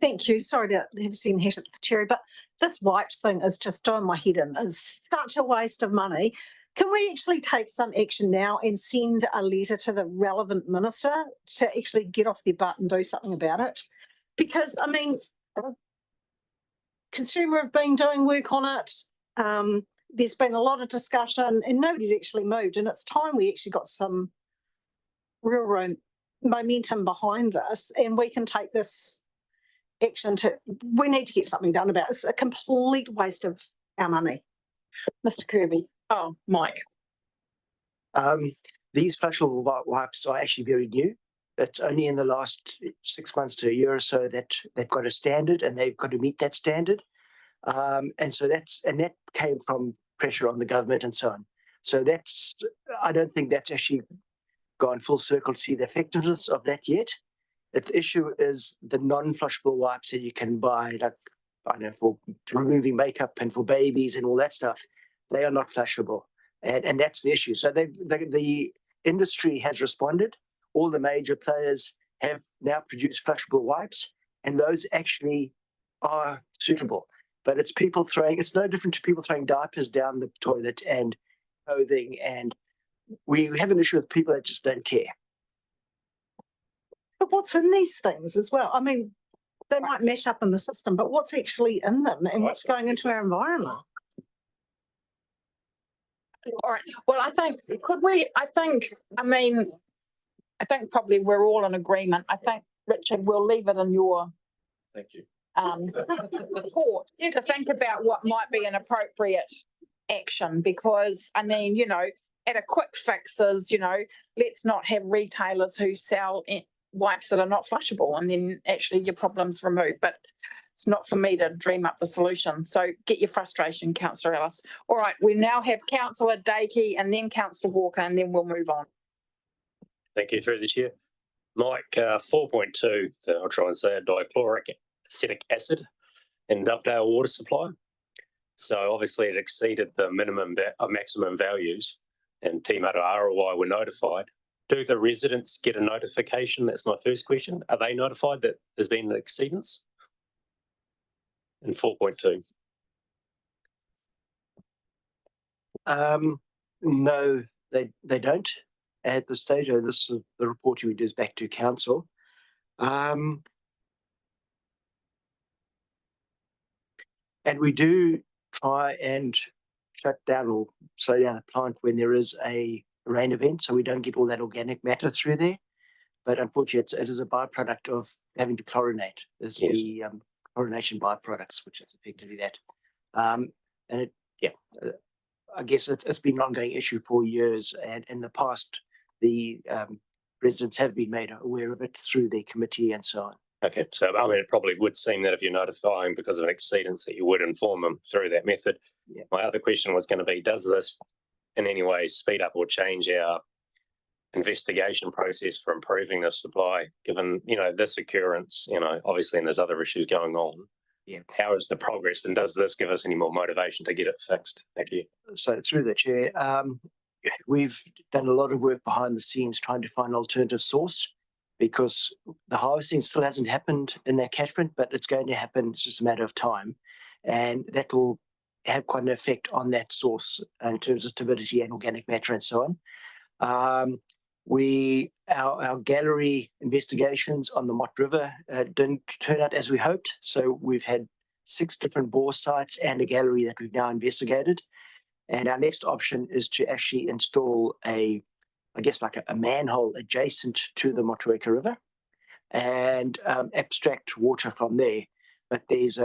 Thank you. Sorry to have seen hit at the cherry, but this wipes thing is just doing my head in. It's such a waste of money. Can we actually take some action now and send a letter to the relevant minister to actually get off their butt and do something about it? Because, I mean, Consumer have been doing work on it. There's been a lot of discussion and nobody's actually moved. And it's time we actually got some real momentum behind this, and we can take this action we need to get something done about it. It's a complete waste of our money. Mr. Kirby. Oh, Mike. These flushable wipes are actually very new. It's only in the last 6 months to a year or so that they've got a standard, and they've got to meet that standard. And that came from pressure on the government and so on. So I don't think that's actually gone full circle to see the effectiveness of that yet. The issue is the non-flushable wipes that you can buy, like, I don't know, for removing makeup and for babies and all that stuff. They are not flushable, and that's the issue. So the industry has responded. All the major players have now produced flushable wipes, and those actually are suitable. But it's no different to people throwing diapers down the toilet and clothing, and we have an issue with people that just don't care. But what's in these things as well? I mean, they might mesh up in the system, but what's actually in them and what's going into our environment? All right. Well, I think probably we're all in agreement. I think, Richard, we'll leave it in your Thank you. court to think about what might be an appropriate action, because I mean, at a quick fixes, let's not have retailers who sell wipes that are not flushable and then actually your problem's removed. But it's not for me to dream up the solution. So get your frustration, Councillor Ellis. All right, we now have Councillor Dakey and then Councillor Walker, and then we'll move on. Thank you, through the chair. Mike, 4.2, so I'll try and say dichloric acetic acid in Dovedale water supply. So obviously it exceeded the maximum values, and Te Mata Arawai were notified. Do the residents get a notification? That's my first question. Are they notified that there's been an exceedance in 4.2? No, they don't at this stage. This is the reporting we do is back to council. And we do try and shut down or slow down the plant when there is a rain event, so we don't get all that organic matter through there. But unfortunately, it is a byproduct of having to chlorinate. Is Yes. the chlorination byproducts, which is effectively that. And it, yeah, I guess it's been an ongoing issue for years, and in the past, the residents have been made aware of it through their committee and so on. Okay, so I mean, it probably would seem that if you're notifying because of an exceedance, that you would inform them through that method. Yeah. My other question was going to be, does this in any way speed up or change our investigation process for improving this supply, given, this occurrence, obviously, and there's other issues going on? Yeah. How is the progress, and does this give us any more motivation to get it fixed? Thank you. So through the chair, we've done a lot of work behind the scenes trying to find an alternative source, because the harvesting still hasn't happened in that catchment, but it's going to happen. It's just a matter of time, and that will have quite an effect on that source in terms of turbidity and organic matter and so on. Our gallery investigations on the Mott River didn't turn out as we hoped. So we've had 6 different bore sites and a gallery that we've now investigated. And our next option is to actually install a manhole adjacent to the Motueka River and abstract water from there. But there's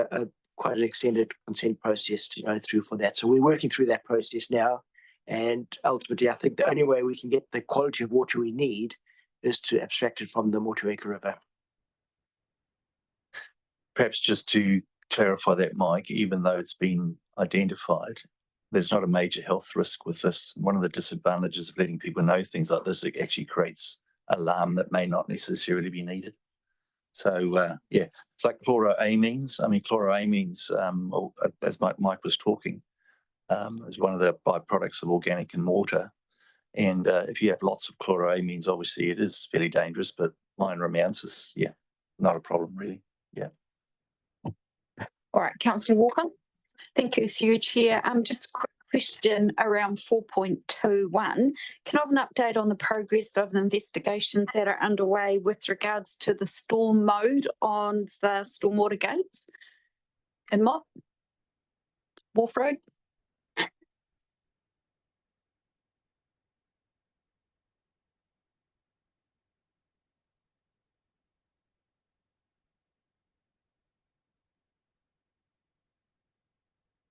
quite an extended consent process to go through for that. So we're working through that process now. And ultimately, I think the only way we can get the quality of water we need is to abstract it from the Motueka River. Perhaps just to clarify that, Mike, even though it's been identified, there's not a major health risk with this. One of the disadvantages of letting people know things like this, it actually creates alarm that may not necessarily be needed. So, it's like chloroamines. I mean, chloroamines, as Mike was talking, is one of the byproducts of organic and water. And if you have lots of chloroamines, obviously it is fairly dangerous, but minor amounts is, not a problem really. Yeah. All right, Councillor Walker. Thank you, through Chair. Just a quick question around 4.21. Can I have an update on the progress of the investigations that are underway with regards to the storm mode on the stormwater gates in Mott, Wharf Road?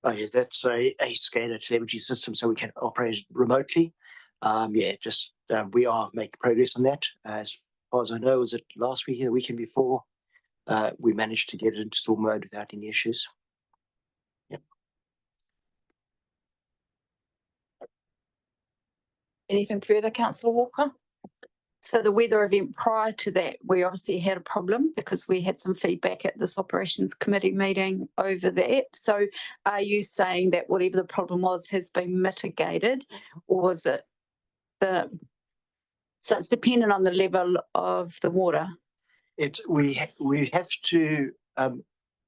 Oh, yes, that's a scanner telemetry system, so we can operate remotely. We are making progress on that. As far as I know, was it last week or the weekend before? We managed to get it into storm mode without any issues. Yep. Anything further, Councillor Walker? So the weather event prior to that, we obviously had a problem because we had some feedback at this operations committee meeting over that. So are you saying that whatever the problem was has been mitigated, or was it so it's dependent on the level of the water? We have to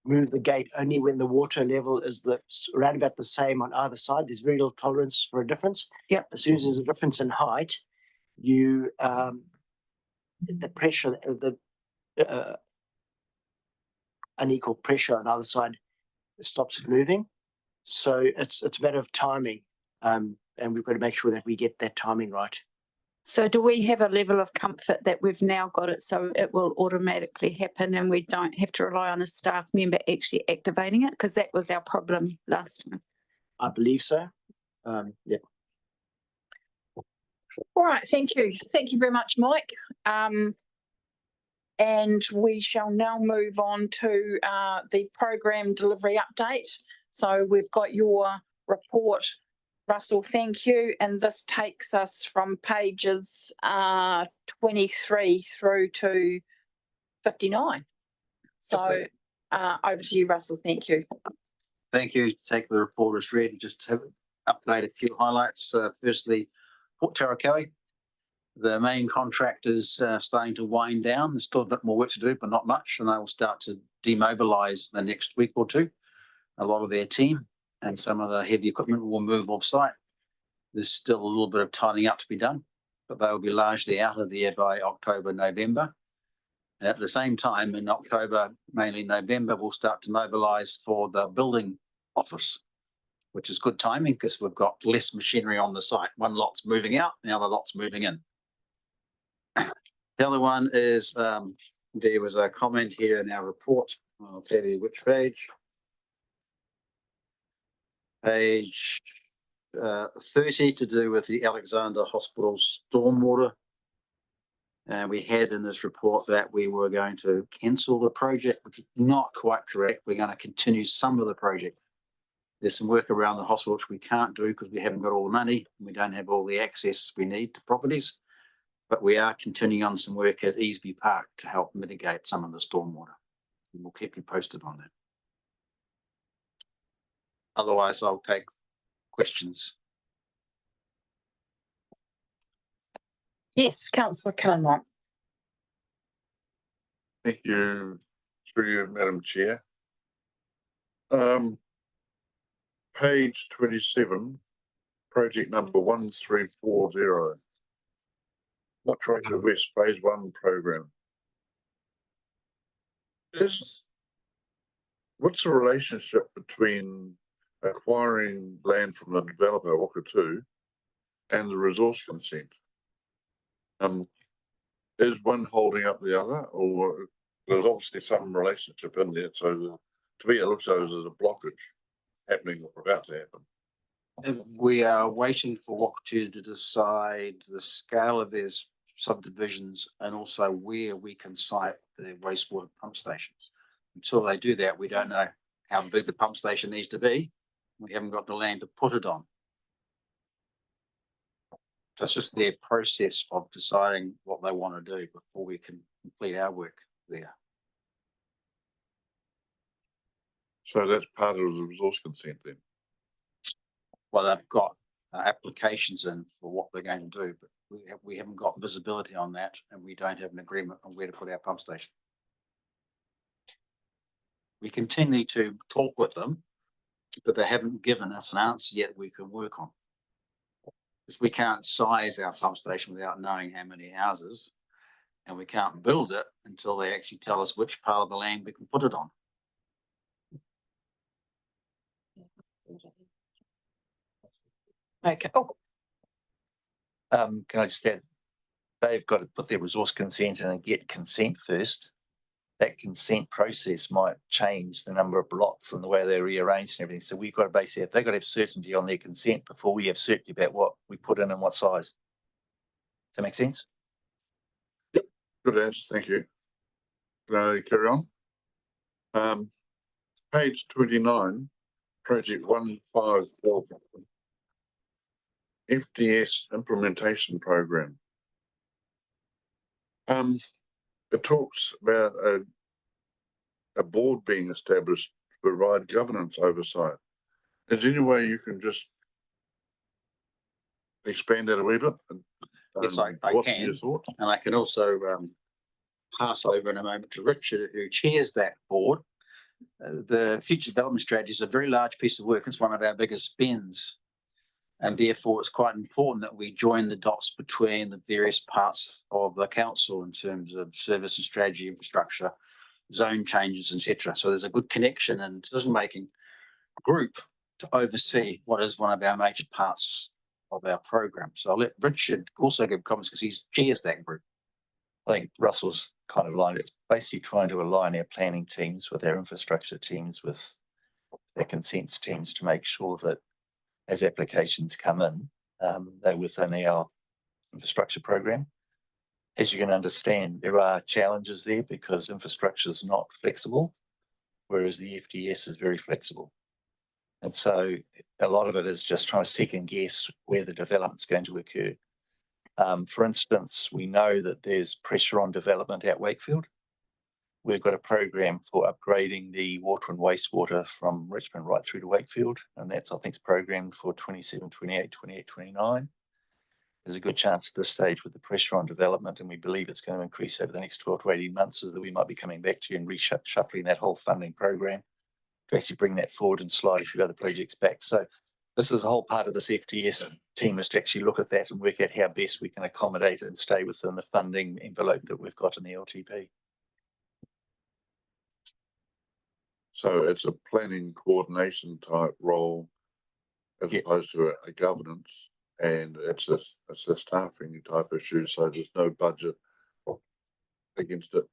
move the gate only when the water level is around about the same on either side. There's very little tolerance for a difference. Yep. As soon as there's a difference in height, the pressure, the unequal pressure on either side stops it moving. So it's a matter of timing, and we've got to make sure that we get that timing right. So do we have a level of comfort that we've now got it so it will automatically happen and we don't have to rely on a staff member actually activating it? Because that was our problem last time. I believe so. Yeah. All right, thank you. Thank you very much, Mike. And we shall now move on to the program delivery update. So we've got your report Russell, thank you. And this takes us from pages 23 through to 59. So over to you, Russell. Thank you. Thank you. Take the report as read and just have update a few highlights. Firstly, Port Taurakaui. The main contract is starting to wind down. There's still a bit more work to do, but not much. And they will start to demobilise the next week or two. A lot of their team and some of the heavy equipment will move off site. There's still a little bit of tidying up to be done, but they will be largely out of there by October, November. At the same time, in October, mainly November, we'll start to mobilise for the building office, which is good timing because we've got less machinery on the site. One lot's moving out, the other lot's moving in. The other one is there was a comment here in our report. I'll tell you which page. Page 30 to do with the Alexander Hospital stormwater. We had in this report that we were going to cancel the project, which is not quite correct. We're going to continue some of the project. There's some work around the hospital which we can't do because we haven't got all the money and we don't have all the access we need to properties. But we are continuing on some work at Easby Park to help mitigate some of the stormwater. And we'll keep you posted on that. Otherwise, I'll take questions. Yes, Councillor Killenrock. Thank you, through you, Madam Chair. Page 27, project number 1340. Not trying to West Phase 1 program. What's the relationship between acquiring land from the developer, Wakatu, and the resource consent? Is one holding up the other, or there's obviously some relationship in there? So to me, it looks like there's a blockage happening or about to happen. We are waiting for Wakatu to decide the scale of their subdivisions and also where we can site the wastewater pump stations. Until they do that, we don't know how big the pump station needs to be. We haven't got the land to put it on. So it's just their process of deciding what they want to do before we can complete our work there. So that's part of the resource consent then? Well, they've got applications in for what they're going to do, but we haven't got visibility on that and we don't have an agreement on where to put our pump station. We continue to talk with them, but they haven't given us an answer yet we can work on. Because we can't size our pump station without knowing how many houses, and we can't build it until they actually tell us which part of the land we can put it on. Okay. Oh. Can I just add, they've got to put their resource consent in and get consent first. That consent process might change the number of lots and the way they're rearranged and everything. So we've got to basically they've got to have certainty on their consent before we have certainty about what we put in and what size. Does that make sense? Good answer, thank you. Can I carry on? Page 29, project 154, FDS implementation program. It talks about a board being established to provide governance oversight. Is there any way you can just expand that a wee bit? Yes, I can. Your thoughts? And I can also pass over in a moment to Richard, who chairs that board. The future development strategy is a very large piece of work. It's one of our biggest spends. And therefore, it's quite important that we join the dots between the various parts of the council in terms of service and strategy, infrastructure, zone changes, etc. So there's a good connection and decision-making group to oversee what is one of our major parts of our program. So I'll let Richard also give comments because he chairs that group. I think Russell's kind of aligned. It's basically trying to align our planning teams with our infrastructure teams, with their consents teams to make sure that as applications come in, they're within our infrastructure program. As you can understand, there are challenges there because infrastructure is not flexible, whereas the FDS is very flexible. And so a lot of it is just trying to second guess where the development's going to occur. For instance, we know that there's pressure on development at Wakefield. We've got a program for upgrading the water and wastewater from Richmond right through to Wakefield, and that's, I think, programmed for 27, 28, 28, 29. There's a good chance at this stage with the pressure on development, and we believe it's going to increase over the next 12 to 18 months, so that we might be coming back to you and reshuffling that whole funding program to actually bring that forward and slide a few other projects back. So this is a whole part of this FTS team, is to actually look at that and work out how best we can accommodate it and stay within the funding envelope that we've got in the LTP. So it's a planning coordination type role as opposed to a governance, and it's a staffing type issue. So there's no budget against it.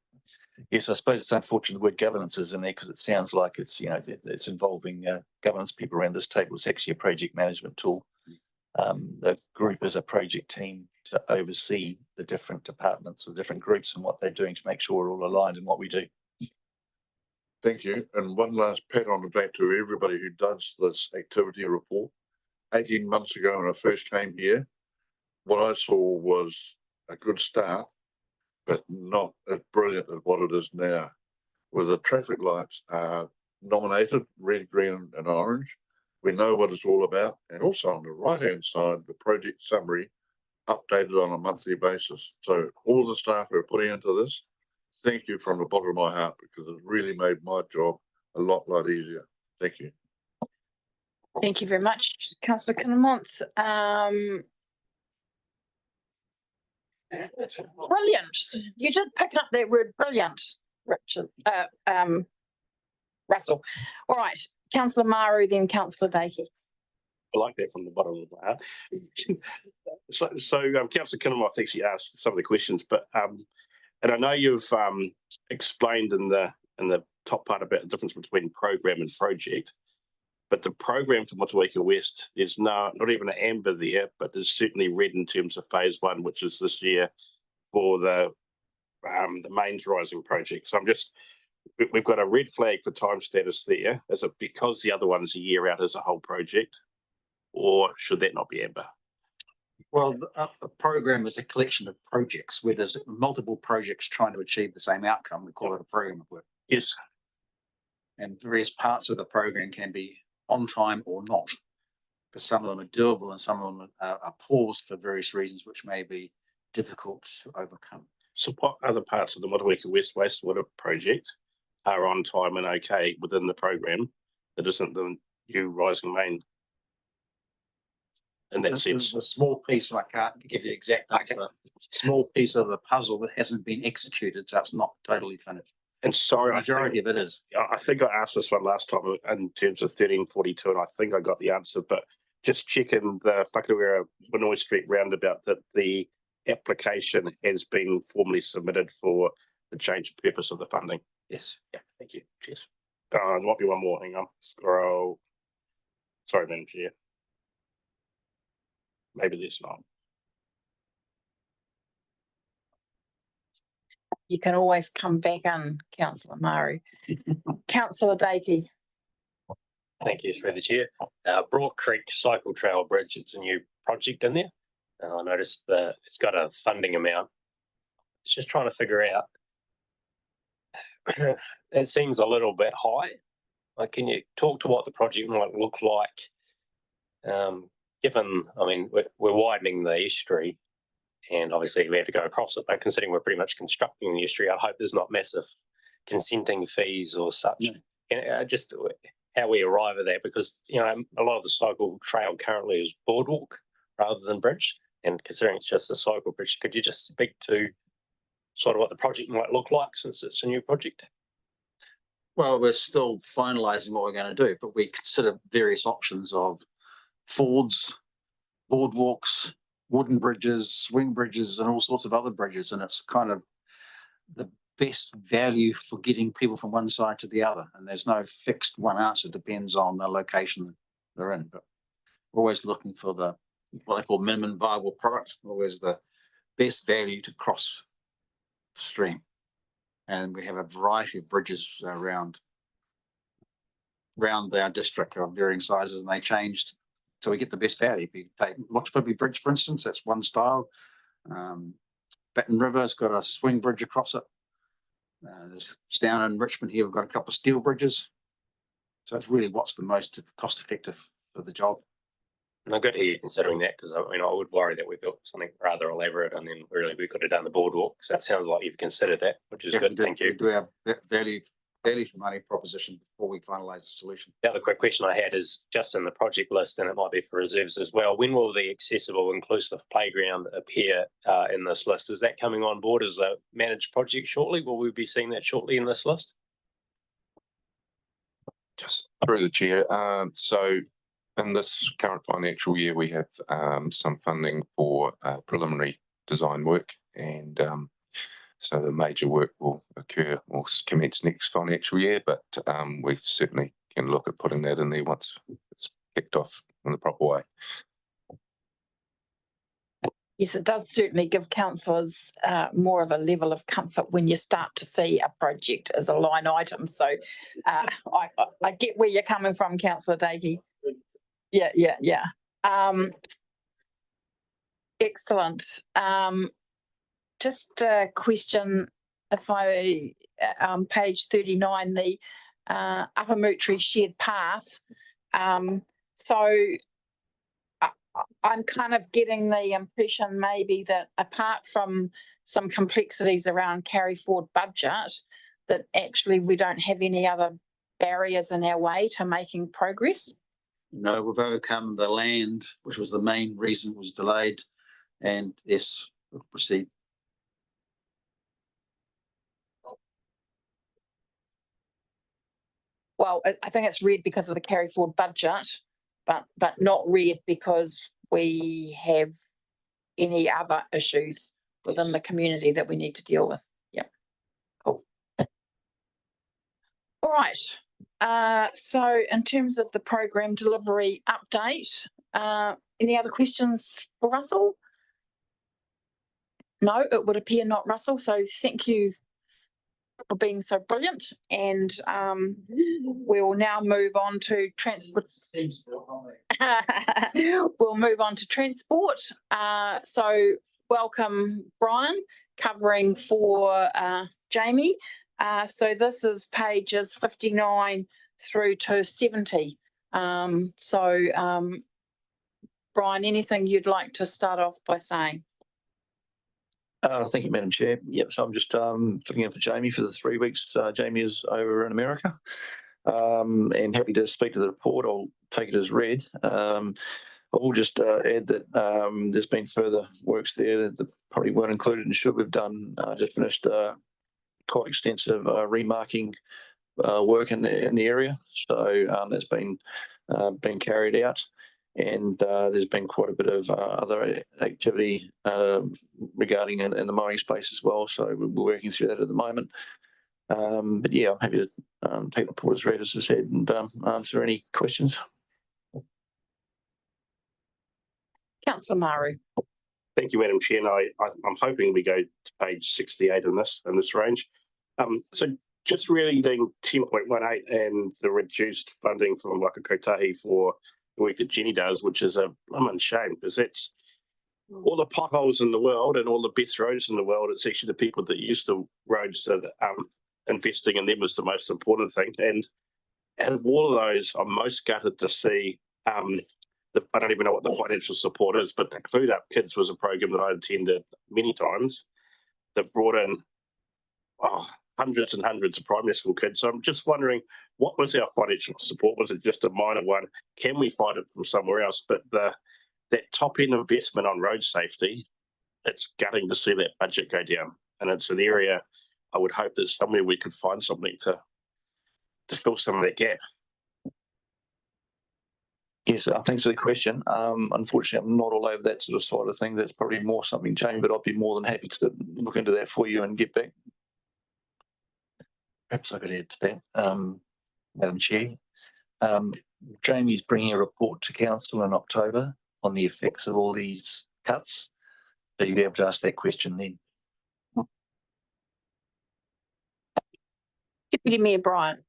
Yes, I suppose it's unfortunate the word governance is in there, because it sounds like it's, you know, it's involving governance people around this table. It's actually a project management tool. The group is a project team to oversee the different departments or different groups and what they're doing to make sure we're all aligned in what we do. Thank you. And one last pat on the back to everybody who does this activity report. 18 months ago when I first came here, what I saw was a good start, but not as brilliant as what it is now, where the traffic lights are nominated, red, green and orange. We know what it's all about. And also on the right-hand side, the project summary updated on a monthly basis. So all the staff who are putting into this, thank you from the bottom of my heart, because it really made my job a lot easier. Thank you. Thank you very much, Councillor Kinnamonth. Brilliant. You did pick up that word brilliant, Richard. Russell. All right, Councillor Maru, then Councillor Dakey. I like that from the bottom of my heart. So Councillor Kinnamonth actually asked some of the questions, but and I know you've explained in the top part about the difference between program and project, but the program for Motueka West, there's not even an amber there, but there's certainly red in terms of phase 1, which is this year for the mains rising project. So we've got a red flag for time status there. Is it because the other one's a year out as a whole project, or should that not be amber? Well, the program is a collection of projects where there's multiple projects trying to achieve the same outcome. We call it a program of work. Yes. And various parts of the program can be on time or not, because some of them are doable and some of them are paused for various reasons, which may be difficult to overcome. So what other parts of the Motueka West wastewater project are on time and okay within the program that isn't the new rising main? In that sense, a small piece, I can't give the exact answer, small piece of the puzzle that hasn't been executed, so it's not totally finished. And sorry, the majority of it is. I think I asked this one last time in terms of 1342, and I think I got the answer, but just checking the Whakawera Winoy Street roundabout that the application has been formally submitted for the change of purpose of the funding. Yes. Yeah, thank you. Cheers. There might be one more. Hang on. Scroll. Sorry, Madam Chair. Maybe there's not. You can always come back in, Councillor Maru. Councillor Dakey. Thank you, through the chair. Broad Creek Cycle Trail Bridge, it's a new project in there. I noticed that it's got a funding amount. It's just trying to figure out. It seems a little bit high. Like, can you talk to what the project might look like? Given, I mean, we're widening the estuary, and obviously we have to go across it, but considering we're pretty much constructing the estuary, I hope there's not massive consenting fees or such. Yeah. And just how we arrive at that, because, you know, a lot of the cycle trail currently is boardwalk rather than bridge, and considering it's just a cycle bridge, could you just speak to sort of what the project might look like since it's a new project? Well, we're still finalising what we're going to do, but we consider various options of fords, boardwalks, wooden bridges, swing bridges, and all sorts of other bridges. And it's kind of the best value for getting people from one side to the other. And there's no fixed one answer, it depends on the location they're in. But we're always looking for the what they call minimum viable product, always the best value to cross the stream. And we have a variety of bridges around. around our district are of varying sizes and they changed. So we get the best value. If you take Roxburgh Bridge, for instance, that's one style. Baton River's got a swing bridge across it. There's down in Richmond here, we've got a couple of steel bridges. So it's really what's the most cost effective for the job. And I'm good to hear you considering that, because I would worry that we built something rather elaborate and then really we could have done the boardwalk. So it sounds like you've considered that, which is good. Thank you. We do have value for money proposition before we finalise the solution. The other quick question I had is just in the project list, and it might be for reserves as well. When will the accessible inclusive playground appear in this list? Is that coming on board as a managed project shortly? Will we be seeing that shortly in this list? Just through the chair. So in this current financial year, we have some funding for preliminary design work, and so the major work will occur or commence next financial year, but we certainly can look at putting that in there once it's kicked off in the proper way. Yes, it does certainly give councillors more of a level of comfort when you start to see a project as a line item. So I get where you're coming from, Councillor Dakey. Yeah. Excellent. Just a question, if I, page 39, the Upper Mootry shared path. So I'm kind of getting the impression maybe that apart from some complexities around carry forward budget, that actually we don't have any other barriers in our way to making progress. No, we've overcome the land, which was the main reason it was delayed, and yes, we'll proceed. Well, I think it's red because of the carry forward budget, but not red because we have any other issues within the community that we need to deal with. Yeah, cool. All right. So in terms of the program delivery update, any other questions for Russell? No, it would appear not, Russell. So thank you for being so brilliant, and we will now move on to transport. We'll move on to transport. So welcome, Brian, covering for Jamie. So this is pages 59 through to 70. Brian, anything you'd like to start off by saying? Thank you, Madam Chair. Yep, so I'm just filling in for Jamie for the 3 weeks. Jamie is over in America, and happy to speak to the report. I'll take it as read. I will just add that there's been further works there that probably weren't included in should. We've done just finished quite extensive remarking work in the area, so that's been carried out. And there's been quite a bit of other activity regarding in the mowing space as well. So we're working through that at the moment. But yeah, I'm happy to take the report as read, as I said, and answer any questions. Councillor Maru. Thank you, Madam Chair. And I'm hoping we go to page 68 in this range. So just reading 10.18 and the reduced funding from Waka Kotahi for the work that Jenny does, which is a shame, because that's all the potholes in the world and all the best roads in the world. It's actually the people that use the roads that investing in them is the most important thing. And out of all of those, I'm most gutted to see I don't even know what the financial support is, but the Clued Up Kids was a program that I attended many times that brought in hundreds and hundreds of primary school kids. So I'm just wondering, what was our financial support? Was it just a minor one? Can we find it from somewhere else? But that top end investment on road safety, it's gutting to see that budget go down. And it's an area I would hope that somewhere we could find something to fill some of that gap. Yes, thanks for the question. Unfortunately, I'm not all over that sort of side of things. That's probably more something, Jane, but I'd be more than happy to look into that for you and get back. Perhaps I could add to that, Madam Chair. Jamie's bringing a report to Council in October on the effects of all these cuts. So you'll be able to ask that question then. Deputy Mayor Bryant.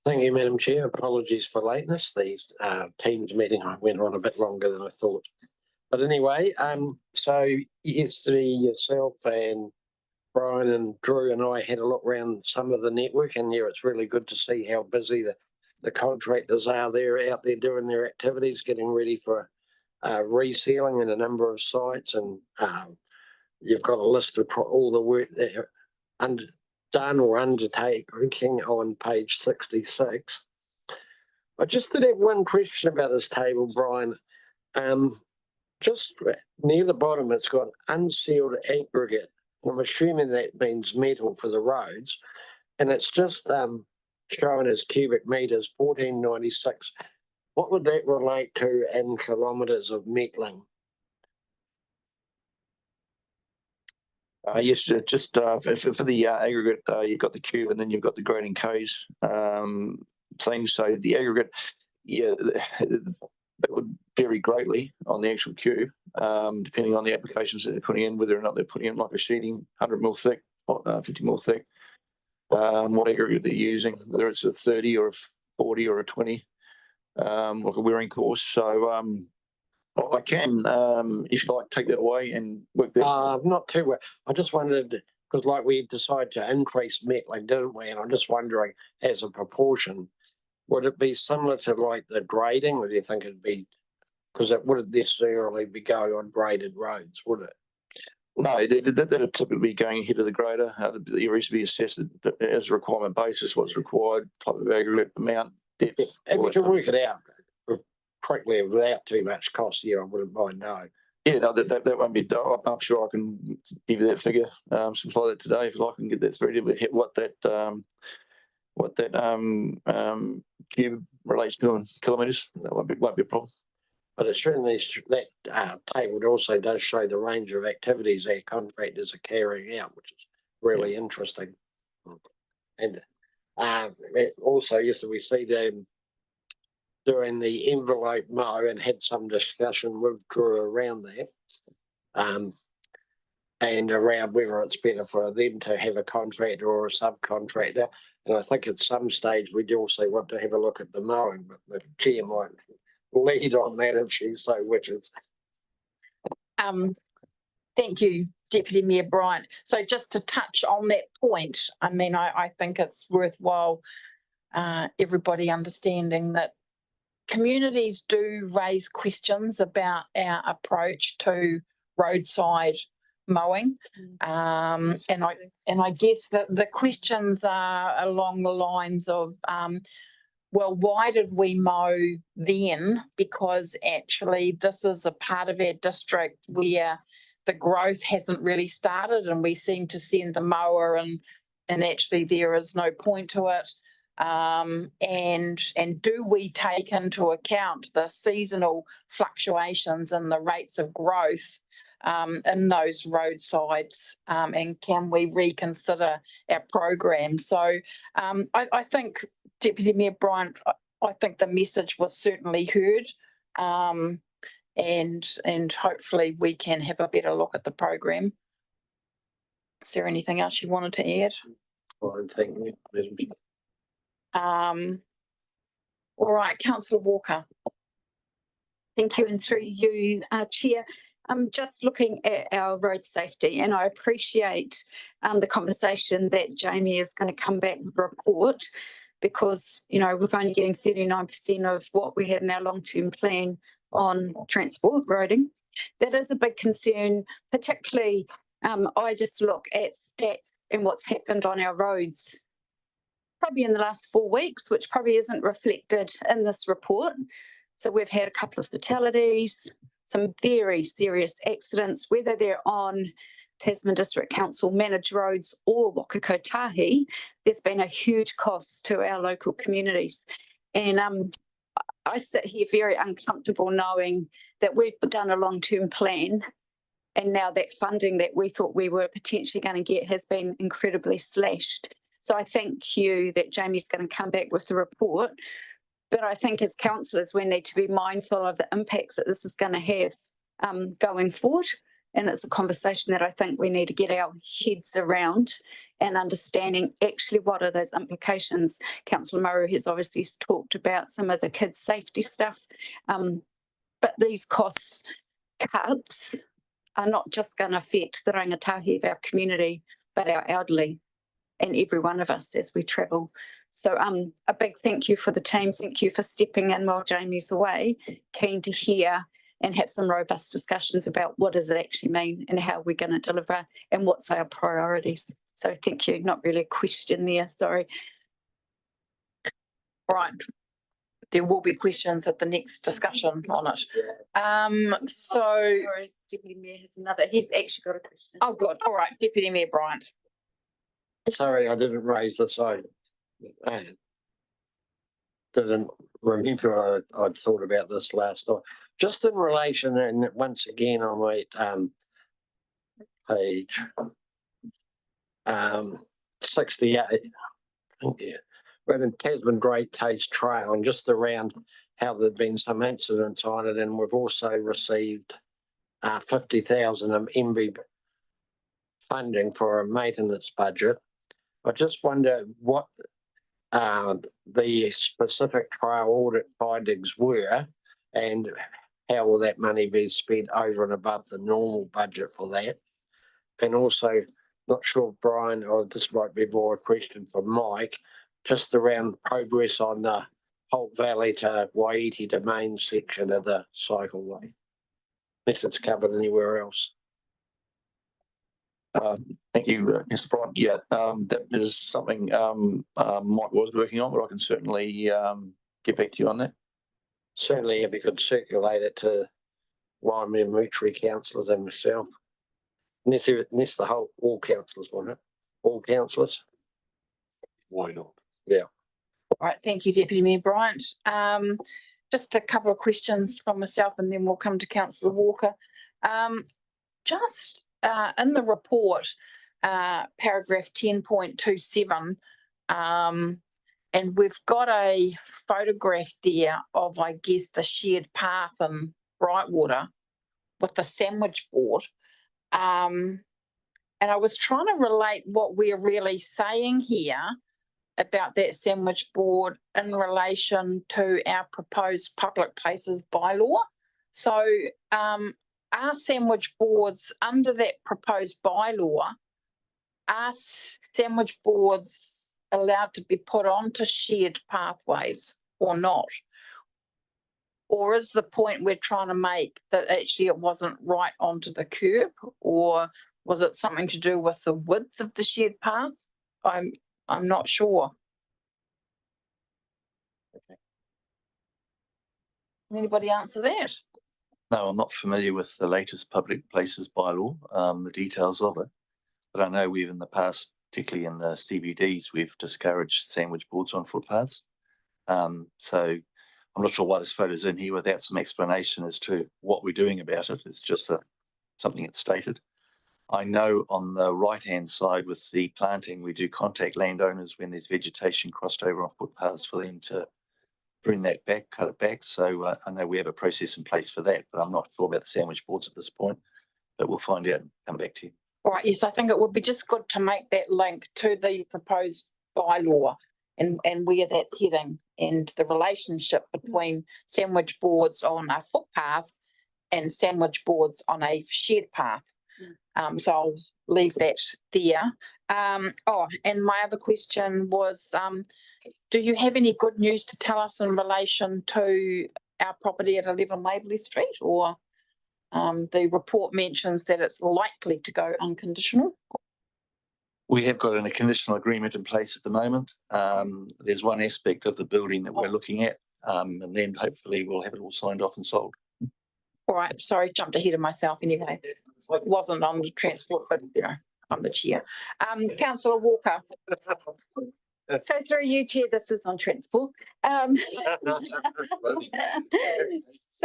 Thank you, Madam Chair. Apologies for lateness. These Teams meeting went on a bit longer than I thought. But anyway, so yesterday yourself and Brian and Drew and I had a look around some of the network, and yeah, it's really good to see how busy the contractors are there out there doing their activities, getting ready for resealing in a number of sites, and you've got a list of all the work that are done or undertaking on page 66. I just did have one question about this table, Brian. Just near the bottom, it's got unsealed aggregate. I'm assuming that means metal for the roads, and it's just shown as cubic meters, 1496. What would that relate to in kilometres of metalling? Yes, just for the aggregate, you've got the cube and then you've got the grading Ks things. So the aggregate, yeah, that would vary greatly on the actual cube, depending on the applications that they're putting in, whether or not they're putting in like a sheeting, 100 mil thick, 50 mil thick, what aggregate they're using, whether it's a 30 or a 40 or a 20, like a wearing course. So I can, if you like, take that away and work that. Not too well. I just wondered, because like we decided to increase metalling, didn't we? And I'm just wondering, as a proportion, would it be similar to like the grading, or do you think it'd be, because it wouldn't necessarily be going on graded roads, would it? No, that'd typically be going ahead of the grader. The areas to be assessed as a requirement basis, what's required, type of aggregate, amount, depth. If we can work it out quickly without too much cost, yeah, I wouldn't mind knowing. Yeah, no, that won't be. I'm sure I can give you that figure, supply that today if I can get that through to hit what that cube relates to in kilometres. That won't be a problem. But it certainly that table also does show the range of activities our contractors are carrying out, which is really interesting. And also, yes, we see them doing the envelope mow and had some discussion with Drew around that. And around whether it's better for them to have a contractor or a subcontractor. And I think at some stage we'd also want to have a look at the mowing, but the chair might lead on that if she so wishes. Thank you, Deputy Mayor Bryant. So just to touch on that point, I mean, I think it's worthwhile everybody understanding that communities do raise questions about our approach to roadside mowing. And I guess that the questions are along the lines of, well, why did we mow then? Because actually this is a part of our district where the growth hasn't really started, and we seem to send the mower and actually there is no point to it. And do we take into account the seasonal fluctuations and the rates of growth in those roadsides, and can we reconsider our program? So I think, Deputy Mayor Bryant, I think the message was certainly heard, and hopefully we can have a better look at the program. Is there anything else you wanted to add? Fine, thank you. All right, Councillor Walker. Thank you, and through you, Chair. I'm just looking at our road safety, and I appreciate the conversation that Jamie is going to come back with a report, because, you know, we're only getting 39% of what we had in our long-term plan on transport roading. That is a big concern, particularly I just look at stats and what's happened on our roads probably in the last 4 weeks, which probably isn't reflected in this report. So we've had a couple of fatalities, some very serious accidents, whether they're on Tasman District Council managed roads or Wakakotahi. There's been a huge cost to our local communities. And I sit here very uncomfortable knowing that we've done a long-term plan, and now that funding that we thought we were potentially going to get has been incredibly slashed. So I thank you that Jamie's going to come back with the report. But I think as councillors, we need to be mindful of the impacts that this is going to have going forward. And it's a conversation that I think we need to get our heads around. and understanding actually what are those implications. Councillor Murray has obviously talked about some of the kids' safety stuff, but these costs cuts are not just going to affect the rangatahi of our community, but our elderly and every one of us as we travel. So a big thank you for the team. Thank you for stepping in while Jamie's away. Keen to hear and have some robust discussions about what does it actually mean and how we're going to deliver and what's our priorities. So thank you. Not really a question there, sorry. Right. There will be questions at the next discussion on it. Sorry, Deputy Mayor has another. He's actually got a question. Oh, good. All right, Deputy Mayor Bryant. Sorry, I didn't raise this. I didn't remember I'd thought about this last night. Just in relation, and once again, I'm at page 68. I think, yeah. We're in Tasman Great Taste Trail, and just around how there've been some incidents on it, and we've also received 50,000 of MB funding for a maintenance budget. I just wonder what the specific trial audit findings were, and how will that money be spent over and above the normal budget for that? And also, not sure, Brian, or this might be more a question for Mike, just around progress on the Holt Valley to Waihiti Domain section of the cycleway, unless it's covered anywhere else. Thank you, Mr. Brian. Yeah, that is something Mike was working on, but I can certainly get back to you on that. Certainly, if you could circulate it to Waimea Military councillors and myself. Unless the whole, all councillors want it. All councillors. Why not? Yeah. All right, thank you, Deputy Mayor Bryant. Just a couple of questions from myself and then we'll come to Councillor Walker. Just in the report, paragraph 10.27, and we've got a photograph there of, I guess, the shared path in Brightwater with the sandwich board. And I was trying to relate what we're really saying here about that sandwich board in relation to our proposed public places bylaw. So are sandwich boards under that proposed bylaw, are sandwich boards allowed to be put onto shared pathways or not? Or is the point we're trying to make that actually it wasn't right onto the curb, or was it something to do with the width of the shared path? I'm not sure. Okay. Anybody answer that? No, I'm not familiar with the latest public places bylaw, the details of it. But I know we've in the past, particularly in the CBDs, we've discouraged sandwich boards on footpaths. So I'm not sure why this photo's in here without some explanation as to what we're doing about it. It's just something that's stated. I know on the right-hand side with the planting, we do contact landowners when there's vegetation crossed over on footpaths for them to bring that back, cut it back. So I know we have a process in place for that, but I'm not sure about the sandwich boards at this point, but we'll find out and come back to you. All right, yes, I think it would be just good to make that link to the proposed bylaw and where that's heading and the relationship between sandwich boards on a footpath and sandwich boards on a shared path. So I'll leave that there. And my other question was, do you have any good news to tell us in relation to our property at 11 Waverley Street, or the report mentions that it's likely to go unconditional? We have got a conditional agreement in place at the moment. There's one aspect of the building that we're looking at, and then hopefully we'll have it all signed off and sold. All right, sorry, jumped ahead of myself anyway. It wasn't on the transport, but you know, I'm the chair. Councillor Walker. So through you, Chair, this is on transport. So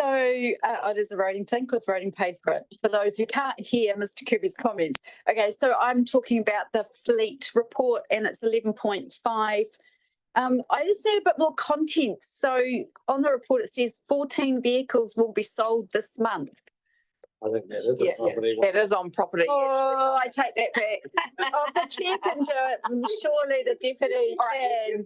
it is a voting thing because voting paid for it. For those who can't hear Mr. Kirby's comments. Okay, so I'm talking about the fleet report and it's 11.5. I just need a bit more content. So on the report, it says 14 vehicles will be sold this month. I think that is Yes, a property. that is on property. Oh, I take that back. Oh, the chair can do it. Surely the deputy can.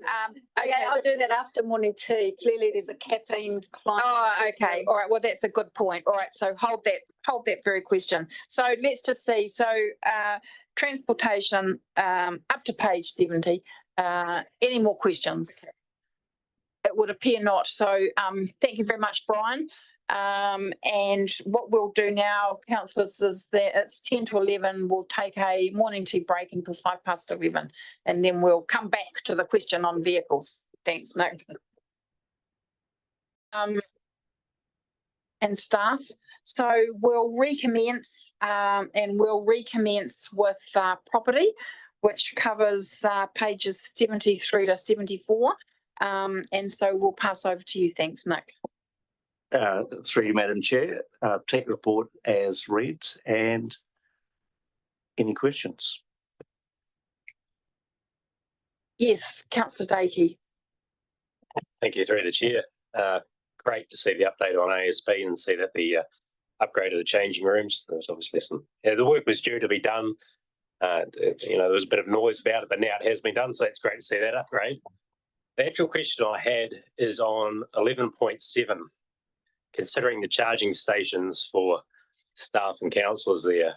Okay, I'll do that after morning tea. Clearly there's a caffeine decline. Oh, okay. All right. Well, that's a good point. All right. So hold that very question. So let's just see. So transportation up to page 70. Any more questions? It would appear not. So thank you very much, Brian. And what we'll do now, councillors, is that it's 10 to 11. We'll take a morning tea break until 11:05, and then we'll come back to the question on vehicles. Thanks, Nick. And staff. So we'll recommence with property, which covers pages 70 through to 74. And so we'll pass over to you. Thanks, Nick. Through you, Madam Chair, take report as read, and any questions? Yes, Councillor Dakey. Thank you, through the chair. Great to see the update on ASB and see that the upgrade of the changing rooms. There's obviously the work was due to be done. There was a bit of noise about it, but now it has been done, so it's great to see that upgrade. The actual question I had is on 11.7. Considering the charging stations for staff and councillors there,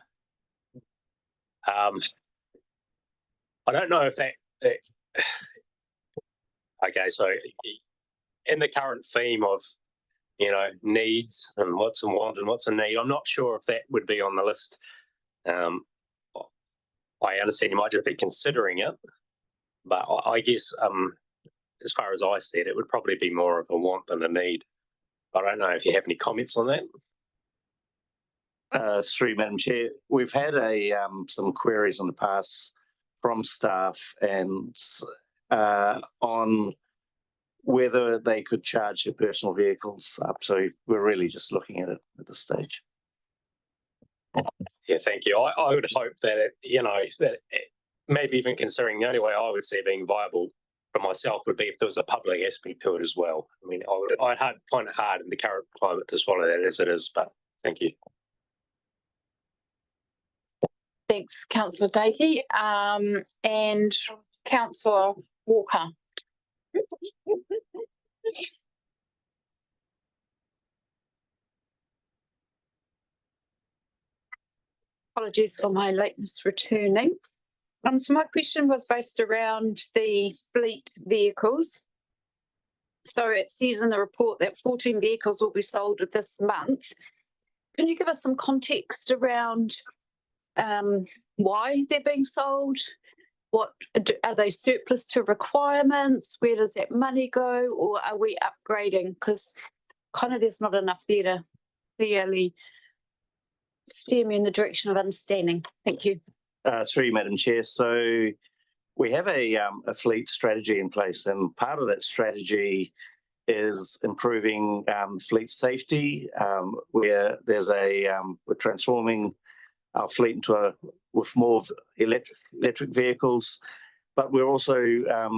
I don't know if that. Okay, so in the current theme of needs and what's a want and what's a need, I'm not sure if that would be on the list. I understand you might just be considering it, but I guess as far as I see it, it would probably be more of a want than a need. I don't know if you have any comments on that. Through Madam Chair, we've had some queries in the past from staff and on whether they could charge their personal vehicles up. So we're really just looking at it at this stage. Yeah, thank you. I would hope that maybe even considering the only way I would see it being viable for myself would be if there was a public aspect to it as well. I mean, I'd find it hard in the current climate to swallow that as it is, but thank you. Thanks, Councillor Dakey. And Councillor Walker. Apologies for my lateness returning. So my question was based around the fleet vehicles. So it says in the report that 14 vehicles will be sold this month. Can you give us some context around why they're being sold? What are they surplus to requirements? Where does that money go? Or are we upgrading? Because kind of there's not enough there to clearly steer me in the direction of understanding. Thank you. Through you, Madam Chair. So we have a fleet strategy in place, and part of that strategy is improving fleet safety. Where there's we're transforming our fleet with more electric vehicles, but we're also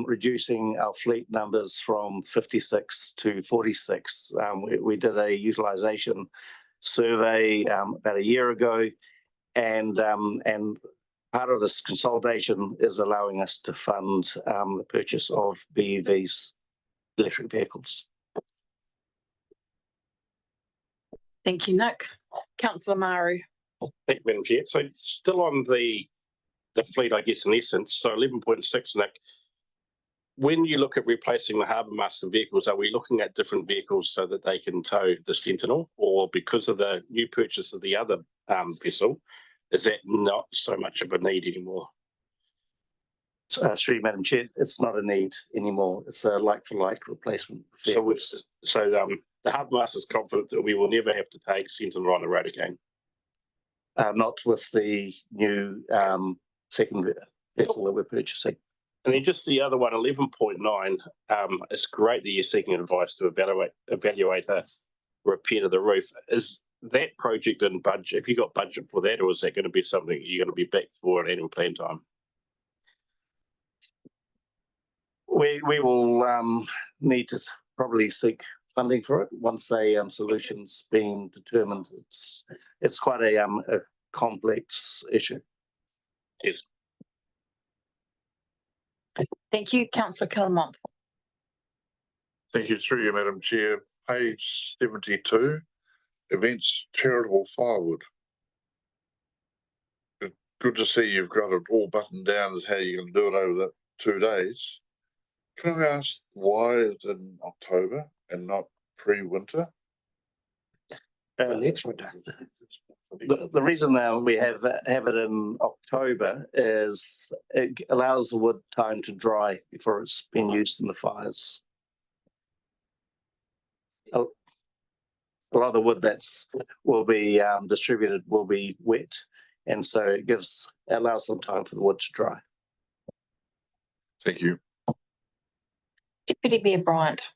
reducing our fleet numbers from 56 to 46. We did a utilisation survey about a year ago, and part of this consolidation is allowing us to fund the purchase of BEVs, electric vehicles. Thank you, Nick. Councillor Maru. Thank you, Madam Chair. So still on the fleet, I guess, in essence, so 11.6, Nick, when you look at replacing the harbour master vehicles, are we looking at different vehicles so that they can tow the Sentinel, or because of the new purchase of the other vessel, is that not so much of a need anymore? Through Madam Chair, it's not a need anymore. It's a like-for-like replacement. So the harbour master is confident that we will never have to take Sentinel on the road again? Not with the new second vessel that we're purchasing. And then just the other one, 11.9, it's great that you're seeking advice to evaluate a repair to the roof. Is that project in budget? Have you got budget for that, or is that going to be something you're going to be back for at annual plan time? We will need to probably seek funding for it once a solution's been determined. It's quite a complex issue. Yes. Thank you, councillor Killamont. Thank you, through you, Madam Chair. Page 72, events charitable firewood. Good to see you've got it all buttoned down as how you're going to do it over the 2 days. Can I ask why it's in October and not pre-winter? Next winter. The reason we have it in October is it allows the wood time to dry before it's been used in the fires. A lot of the wood will be distributed will be wet, and so it allows some time for the wood to dry. Thank you. Deputy Mayor Bryant.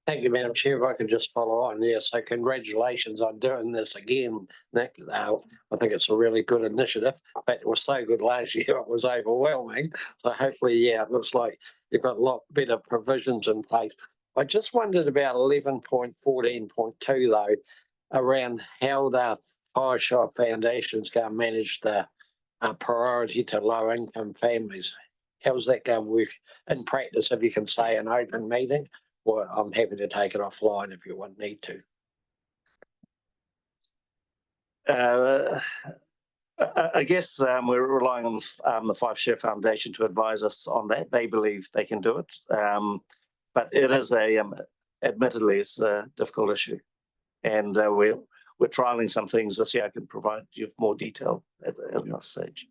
Thank you, Madam Chair. If I could just follow on there. So congratulations on doing this again, Nick. I think it's a really good initiative. In fact, it was so good last year, it was overwhelming. So hopefully, yeah, it looks like you've got a lot better provisions in place. I just wondered about 11.14.2 though, around how the Fire Shop Foundation is going to manage the priority to low income families. How's that going to work in practice, if you can say an open meeting? Well, I'm happy to take it offline if you need to. I guess we're relying on the Five Share Foundation to advise us on that. They believe they can do it, but it is admittedly, it's a difficult issue, and we're trialing some things this year. I can provide you with more detail at the stage.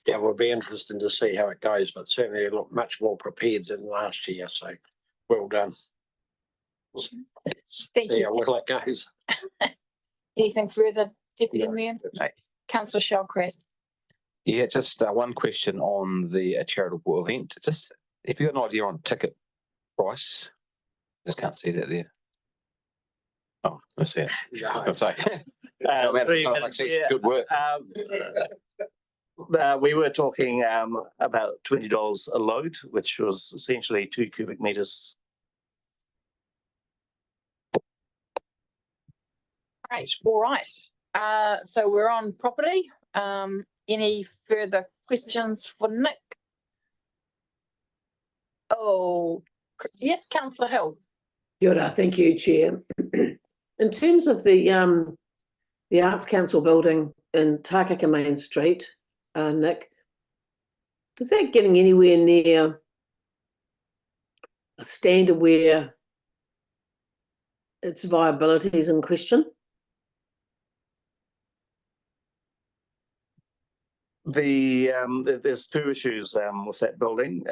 Yeah, we'll be interested to see how it goes, but certainly look much more prepared than last year. So well done. Thank you. See how well it goes. Anything further, Deputy No, Mayor? no. Councillor Shellcrest. Yeah, just one question on the charitable event. Just if you got an idea on ticket price, just can't see that there. Oh, I see it. I'm sorry. Good work. We were talking about $20 a load, which was essentially 2 cubic meters. Great. All right. So we're on property. Any further questions for Nick? Oh, yes, Councillor Hill. Kia ora, thank you, Chair. In terms of the Arts Council building in Takaka Main Street, Nick, is that getting anywhere near a standard where its viability is in question? There's 2 issues with that building.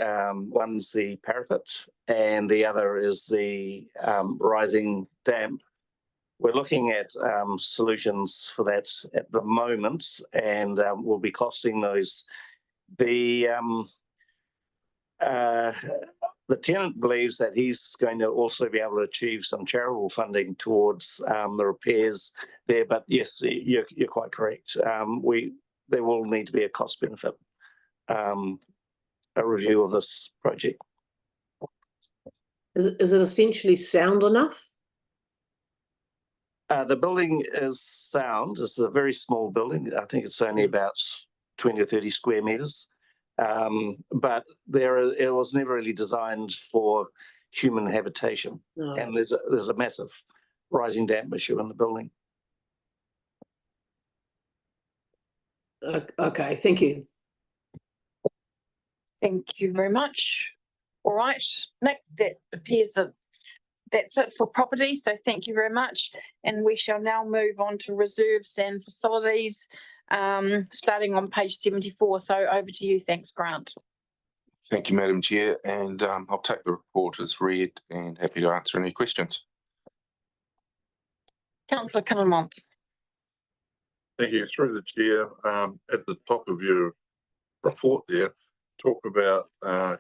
One's the parapet, and the other is the rising damp. We're looking at solutions for that at the moment, and we'll be costing those. The tenant believes that he's going to also be able to achieve some charitable funding towards the repairs there. But yes, you're quite correct. There will need to be a cost benefit a review of this project. Is it essentially sound enough? The building is sound. It's a very small building. I think it's only about 20 or 30 square meters. But it was never really designed for human habitation. No. And there's a massive rising damp issue in the building. Okay, thank you. Thank you very much. All right, Nick, that appears that that's it for property. So thank you very much. And we shall now move on to reserves and facilities, starting on page 74. So over to you. Thanks, Grant. Thank you, Madam Chair, and I'll take the report as read and happy to answer any questions. Councillor Killamont. Thank you. Through the chair, at the top of your report there, talk about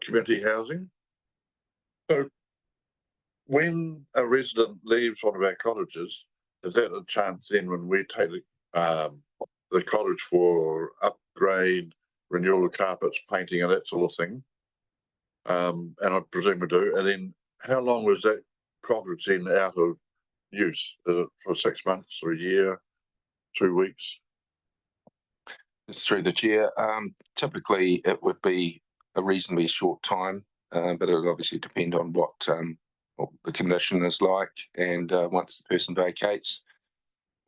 community housing. So when a resident leaves one of our cottages, is that a chance then when we take the cottage for upgrade, renewal of carpets, painting and that sort of thing? And I presume we do. And then how long was that cottage then out of use? Is it for 6 months or a year, 2 weeks? It's through the chair. Typically, it would be a reasonably short time, but it would obviously depend on what the condition is like, and once the person vacates,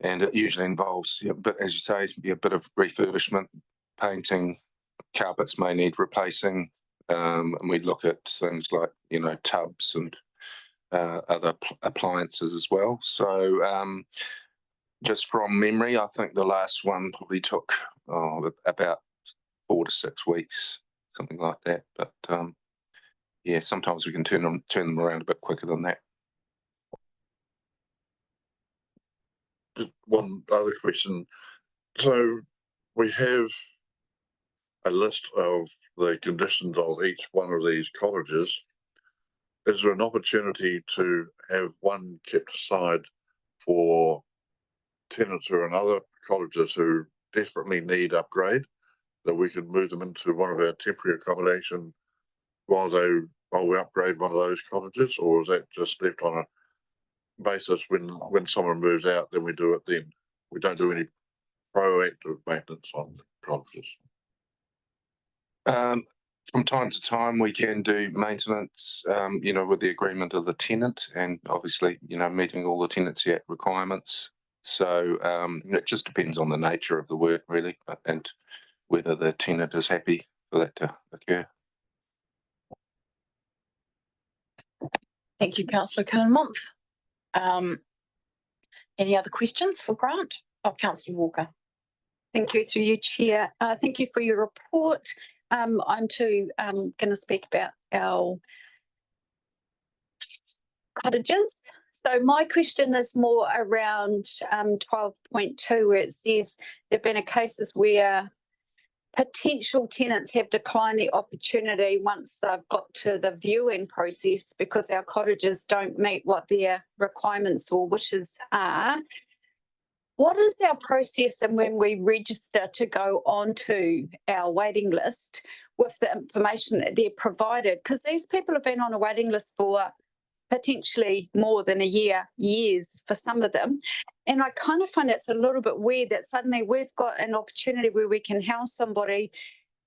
and it usually involves, but as you say, a bit of refurbishment, painting, carpets may need replacing, and we look at things like tubs and other appliances as well. So just from memory, I think the last one probably took about 4 to 6 weeks, something like that. But yeah, sometimes we can turn them around a bit quicker than that. Just one other question. So we have a list of the conditions of each one of these cottages. Is there an opportunity to have one kept aside for tenants who are in other cottages who desperately need upgrade, that we could move them into one of our temporary accommodation while we upgrade one of those cottages, or is that just left on a basis when someone moves out, then we do it then? We don't do any proactive maintenance on cottages. From time to time, we can do maintenance, with the agreement of the tenant, and obviously, meeting all the Tenancy Act requirements. So it just depends on the nature of the work, really, and whether the tenant is happy for that to occur. Thank you, Councillor Kinmonth. Any other questions for Grant? Oh, Councillor Walker. Thank you, through you, Chair. Thank you for your report. I'm too going to speak about our cottages. So my question is more around 12.2, where it says there have been cases where potential tenants have declined the opportunity once they've got to the viewing process because our cottages don't meet what their requirements or wishes are. What is our process and when we register to go onto our waiting list with the information that they're provided? Because these people have been on a waiting list for potentially more than a year, years for some of them. And I kind of find it's a little bit weird that suddenly we've got an opportunity where we can house somebody,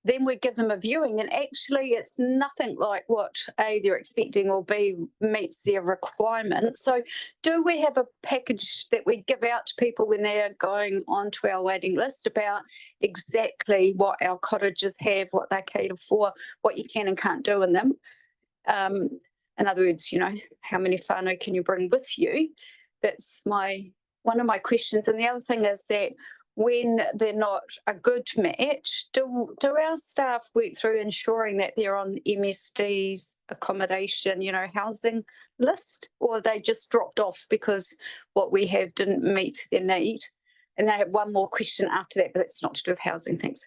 then we give them a viewing, and actually it's nothing like what A, they're expecting, or B, meets their requirements. So do we have a package that we give out to people when they're going onto our waiting list about exactly what our cottages have, what they cater for, what you can and can't do in them? In other words, how many whānau can you bring with you? That's one of my questions. And the other thing is that when they're not a good match, do our staff work through ensuring that they're on MSD's accommodation, housing list, or they just dropped off because what we have didn't meet their need? And I have one more question after that, but it's not to do with housing. Thanks.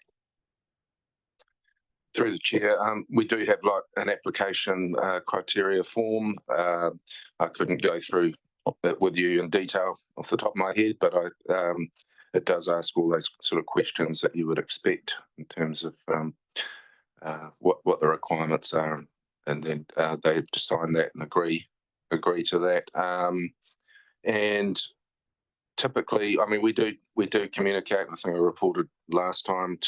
Through the chair, we do have an application criteria form. I couldn't go through it with you in detail off the top of my head, but it does ask all those sort of questions that you would expect in terms of what the requirements are, and then they have to sign that and agree to that. And typically, we do communicate. I think I reported last time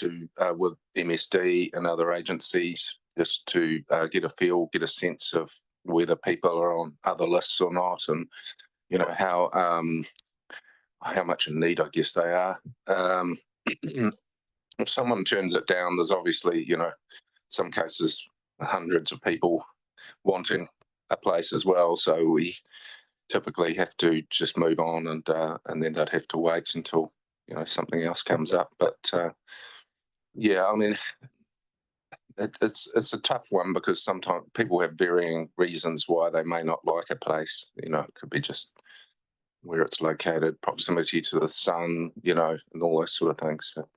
with MSD and other agencies just to get a sense of whether people are on other lists or not, and how much in need I guess they are. If someone turns it down, there's obviously some cases hundreds of people wanting a place as well. So we typically have to just move on, and then they'd have to wait until something else comes up. But it's a tough one because sometimes people have varying reasons why they may not like a place. It could be just where it's located, proximity to the sun, and all those sort of things. So.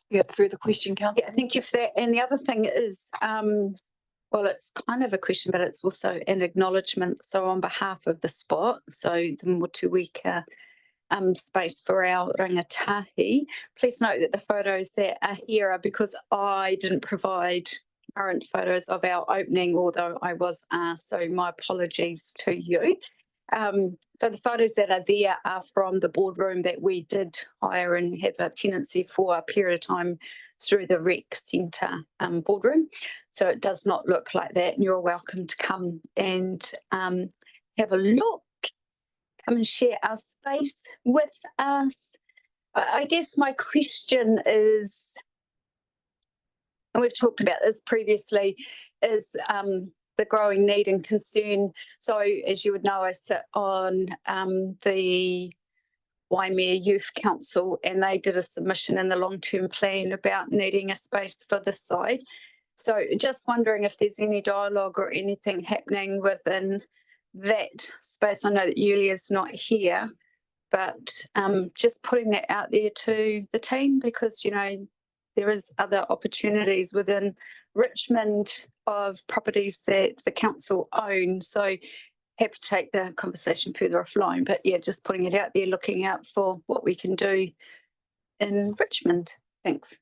You have further question, Councillor? Yeah, thank you for that. And the other thing is, well, it's kind of a question, but it's also an acknowledgement. So on behalf of the spot, so the Motueka space for our rangatahi, please note that the photos that are here are because I didn't provide current photos of our opening, although I was asked, so my apologies to you. So the photos that are there are from the boardroom that we did hire and have a tenancy for a period of time through the rec centre boardroom. So it does not look like that, and you're welcome to come and have a look, come and share our space with us. I guess my question is, and we've talked about this previously, is the growing need and concern. So as you would know, I sit on the Waimea Youth Council, and they did a submission in the long-term plan about needing a space for this side. So just wondering if there's any dialogue or anything happening within that space. I know that Yulia's not here, but just putting that out there to the team, because, you know, there is other opportunities within Richmond of properties that the council own. So happy to take the conversation further offline, but yeah, just putting it out there, looking out for what we can do in Richmond. Thanks.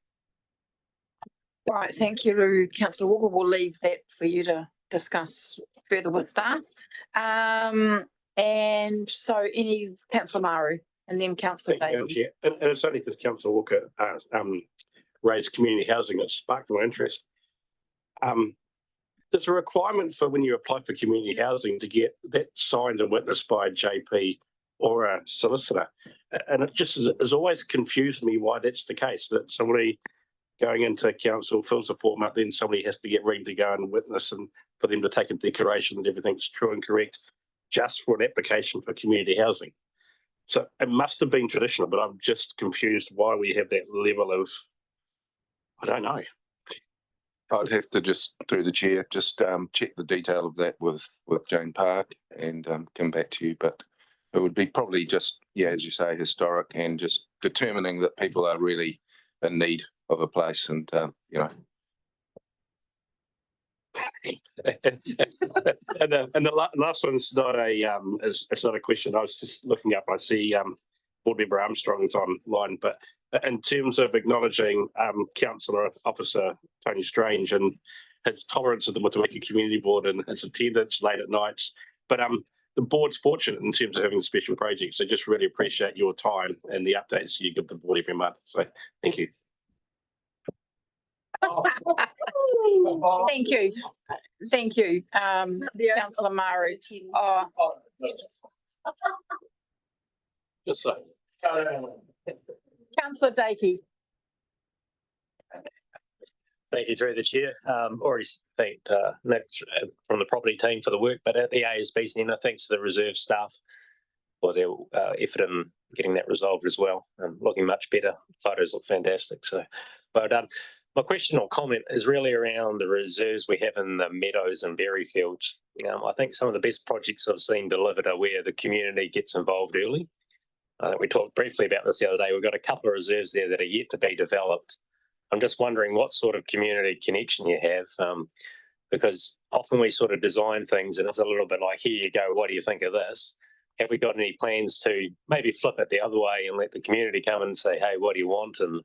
Right, thank you, Councillor Walker. We'll leave that for you to discuss further with staff. And so any Councillor Maru and then Councillor Davey. And it's only because Councillor Walker raised community housing that sparked my interest. There's a requirement for when you apply for community housing to get that signed and witnessed by a JP or a solicitor. And it just has always confused me why that's the case, that somebody going into council fills a form up, then somebody has to get ready to go and witness and for them to take a declaration that everything's true and correct just for an application for community housing. So it must have been traditional, but I'm just confused why we have that level of, I don't know. I'd have to just, through the chair, just check the detail of that with Jane Park and come back to you. But it would be probably just, yeah, as you say, historic and just determining that people are really in need of a place, and you know. And the last one's not a it's not a question. I was just looking up. I see Board Member Armstrong's online, but in terms of acknowledging Councillor Officer Tony Strange and his tolerance of the Mutawiki Community Board and his attendance late at nights, but the board's fortunate in terms of having special projects. I just really appreciate your time and the updates you give the board every month. So thank you. Thank you. Thank you, Councillor Maru. Just so. Councillor Dakey. Thank you, through the chair. Already thanked Nick from the property team for the work, but at the ASB Centre, thanks to the reserve staff for their effort in getting that resolved as well. Looking much better. Photos look fantastic, so well done. My question or comment is really around the reserves we have in the meadows and berry fields. I think some of the best projects I've seen delivered are where the community gets involved early. We talked briefly about this the other day. We've got a couple of reserves there that are yet to be developed. I'm just wondering what sort of community connection you have, because often we sort of design things and it's a little bit like, here you go, what do you think of this? Have we got any plans to maybe flip it the other way and let the community come and say, hey, what do you want? And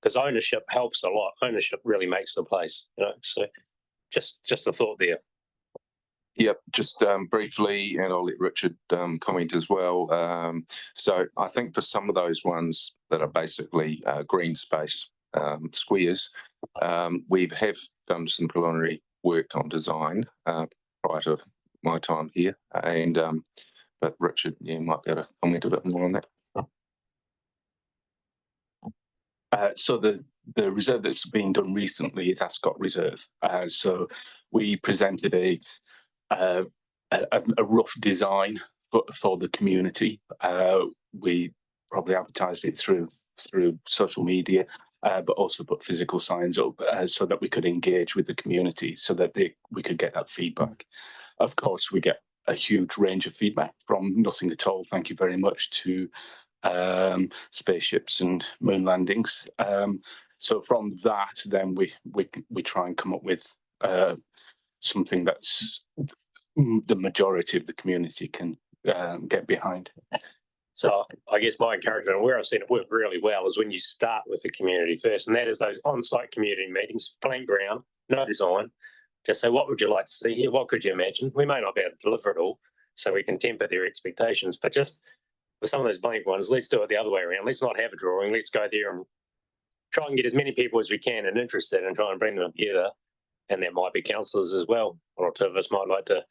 because ownership helps a lot. Ownership really makes the place, you know. So just a thought there. Yep, just briefly, and I'll let Richard comment as well. So I think for some of those ones that are basically green space squares, we have done some preliminary work on design prior to my time here, and but Richard, you might be able to comment a bit more on that. So the reserve that's been done recently is Ascot Reserve. So we presented a rough design for the community. We probably advertised it through social media, but also put physical signs up so that we could engage with the community, so that we could get that feedback. Of course, we get a huge range of feedback from nothing at all, thank you very much, to spaceships and moon landings. So from that, then we try and come up with something that's the majority of the community can get behind. So I guess my encouragement, where I've seen it work really well, is when you start with the community first, and that is those on-site community meetings, playing ground, no design. Just say, what would you like to see here? What could you imagine? We may not be able to deliver it all, so we can temper their expectations. But just with some of those blank ones, let's do it the other way around. Let's not have a drawing. Let's go there and try and get as many people as we can and interested and try and bring them together. And there might be councillors as well. One or two of us might like to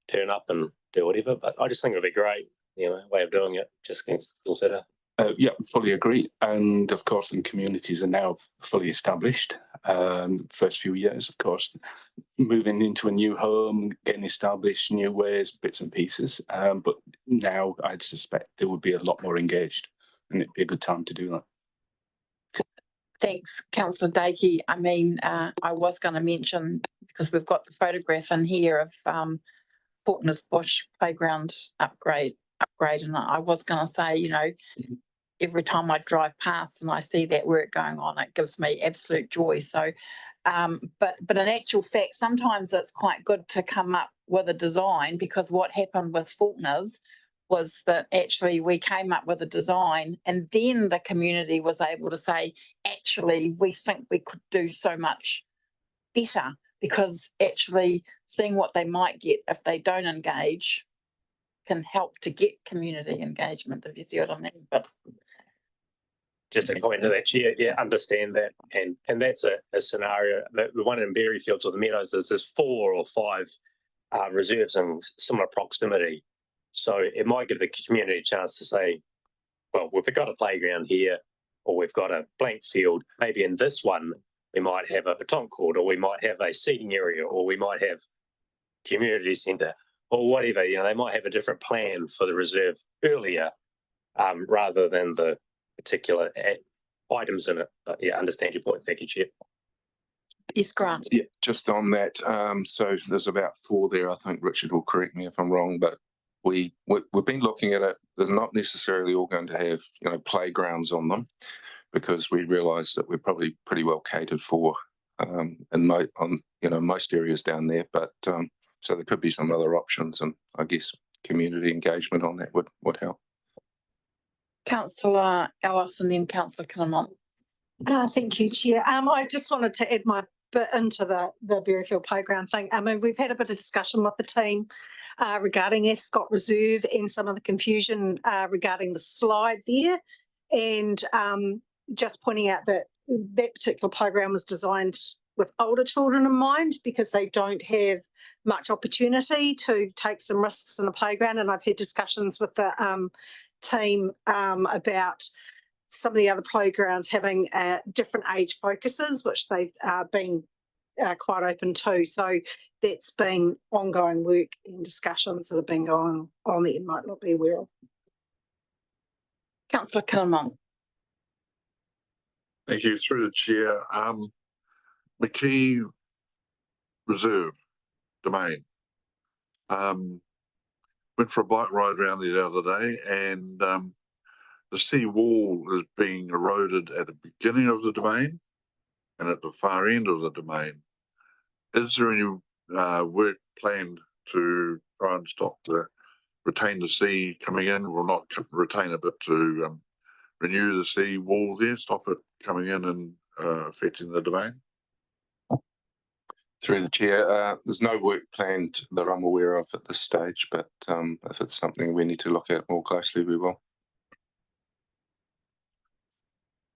turn up and do whatever. But I just think it would be great, way of doing it. Just consider. Yeah, fully agree. And of course, the communities are now fully established. First few years, of course, moving into a new home, getting established, new ways, bits and pieces. But now I'd suspect they would be a lot more engaged, and it'd be a good time to do that. Thanks, Councillor Dakey. I mean, I was going to mention, because we've got the photograph in here of Faulkner's Bush playground upgrade, and I was going to say, every time I drive past and I see that work going on, it gives me absolute joy. So, but in actual fact, sometimes it's quite good to come up with a design, because what happened with Faulkner's was that actually we came up with a design and then the community was able to say, actually, we think we could do so much better, because actually seeing what they might get if they don't engage can help to get community engagement, if you see what I mean. But just a point to that, yeah, understand that. And that's a scenario. The one in Berryfields or the Meadows, there's 4 or 5 reserves in similar proximity. So it might give the community a chance to say, well, we've got a playground here, or we've got a blank field. Maybe in this one, we might have a baton court, or we might have a seating area, or we might have community centre, or whatever. They might have a different plan for the reserve earlier, rather than the particular items in it. But yeah, understand your point. Thank you, Chair. Yes, Grant. Yeah, just on that. So there's about 4 there. I think Richard will correct me if I'm wrong, but we've been looking at it. They're not necessarily all going to have playgrounds on them, because we realise that we're probably pretty well catered for in most areas down there. But so there could be some other options, and I guess community engagement on that would help. Councillor Ellis and then Councillor Kinamont. Thank you, Chair. I just wanted to add my bit into the Berryfield playground thing. I mean, we've had a bit of discussion with the team regarding Ascot Reserve and some of the confusion regarding the slide there, and just pointing out that that particular program was designed with older children in mind, because they don't have much opportunity to take some risks in the playground. And I've had discussions with the team about some of the other playgrounds having different age focuses, which they've been quite open to. So that's been ongoing work and discussions that have been going on that you might not be aware of. Councillor Kinamont. Thank you. Through the chair, McKee Reserve domain. Went for a bike ride around there the other day, and the sea wall is being eroded at the beginning of the domain and at the far end of the domain. Is there any work planned to try and retain the sea coming in? Well, not retain it, but to renew the sea wall there, stop it coming in and affecting the domain? Through the chair, there's no work planned that I'm aware of at this stage, but if it's something we need to look at more closely, we will.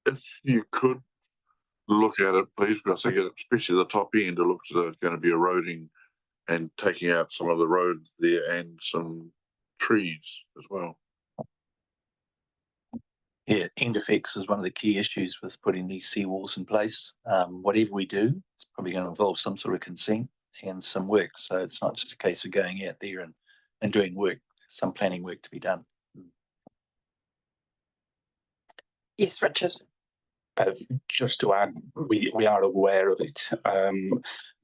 If you could look at it, please, because I think especially the top end, it looks like it's going to be eroding and taking out some of the roads there and some trees as well. Yeah, end effects is one of the key issues with putting these seawalls in place. Whatever we do, it's probably going to involve some sort of consent and some work. So it's not just a case of going out there and doing work. There's some planning work to be done. Yes, Richard. Just to add, we are aware of it.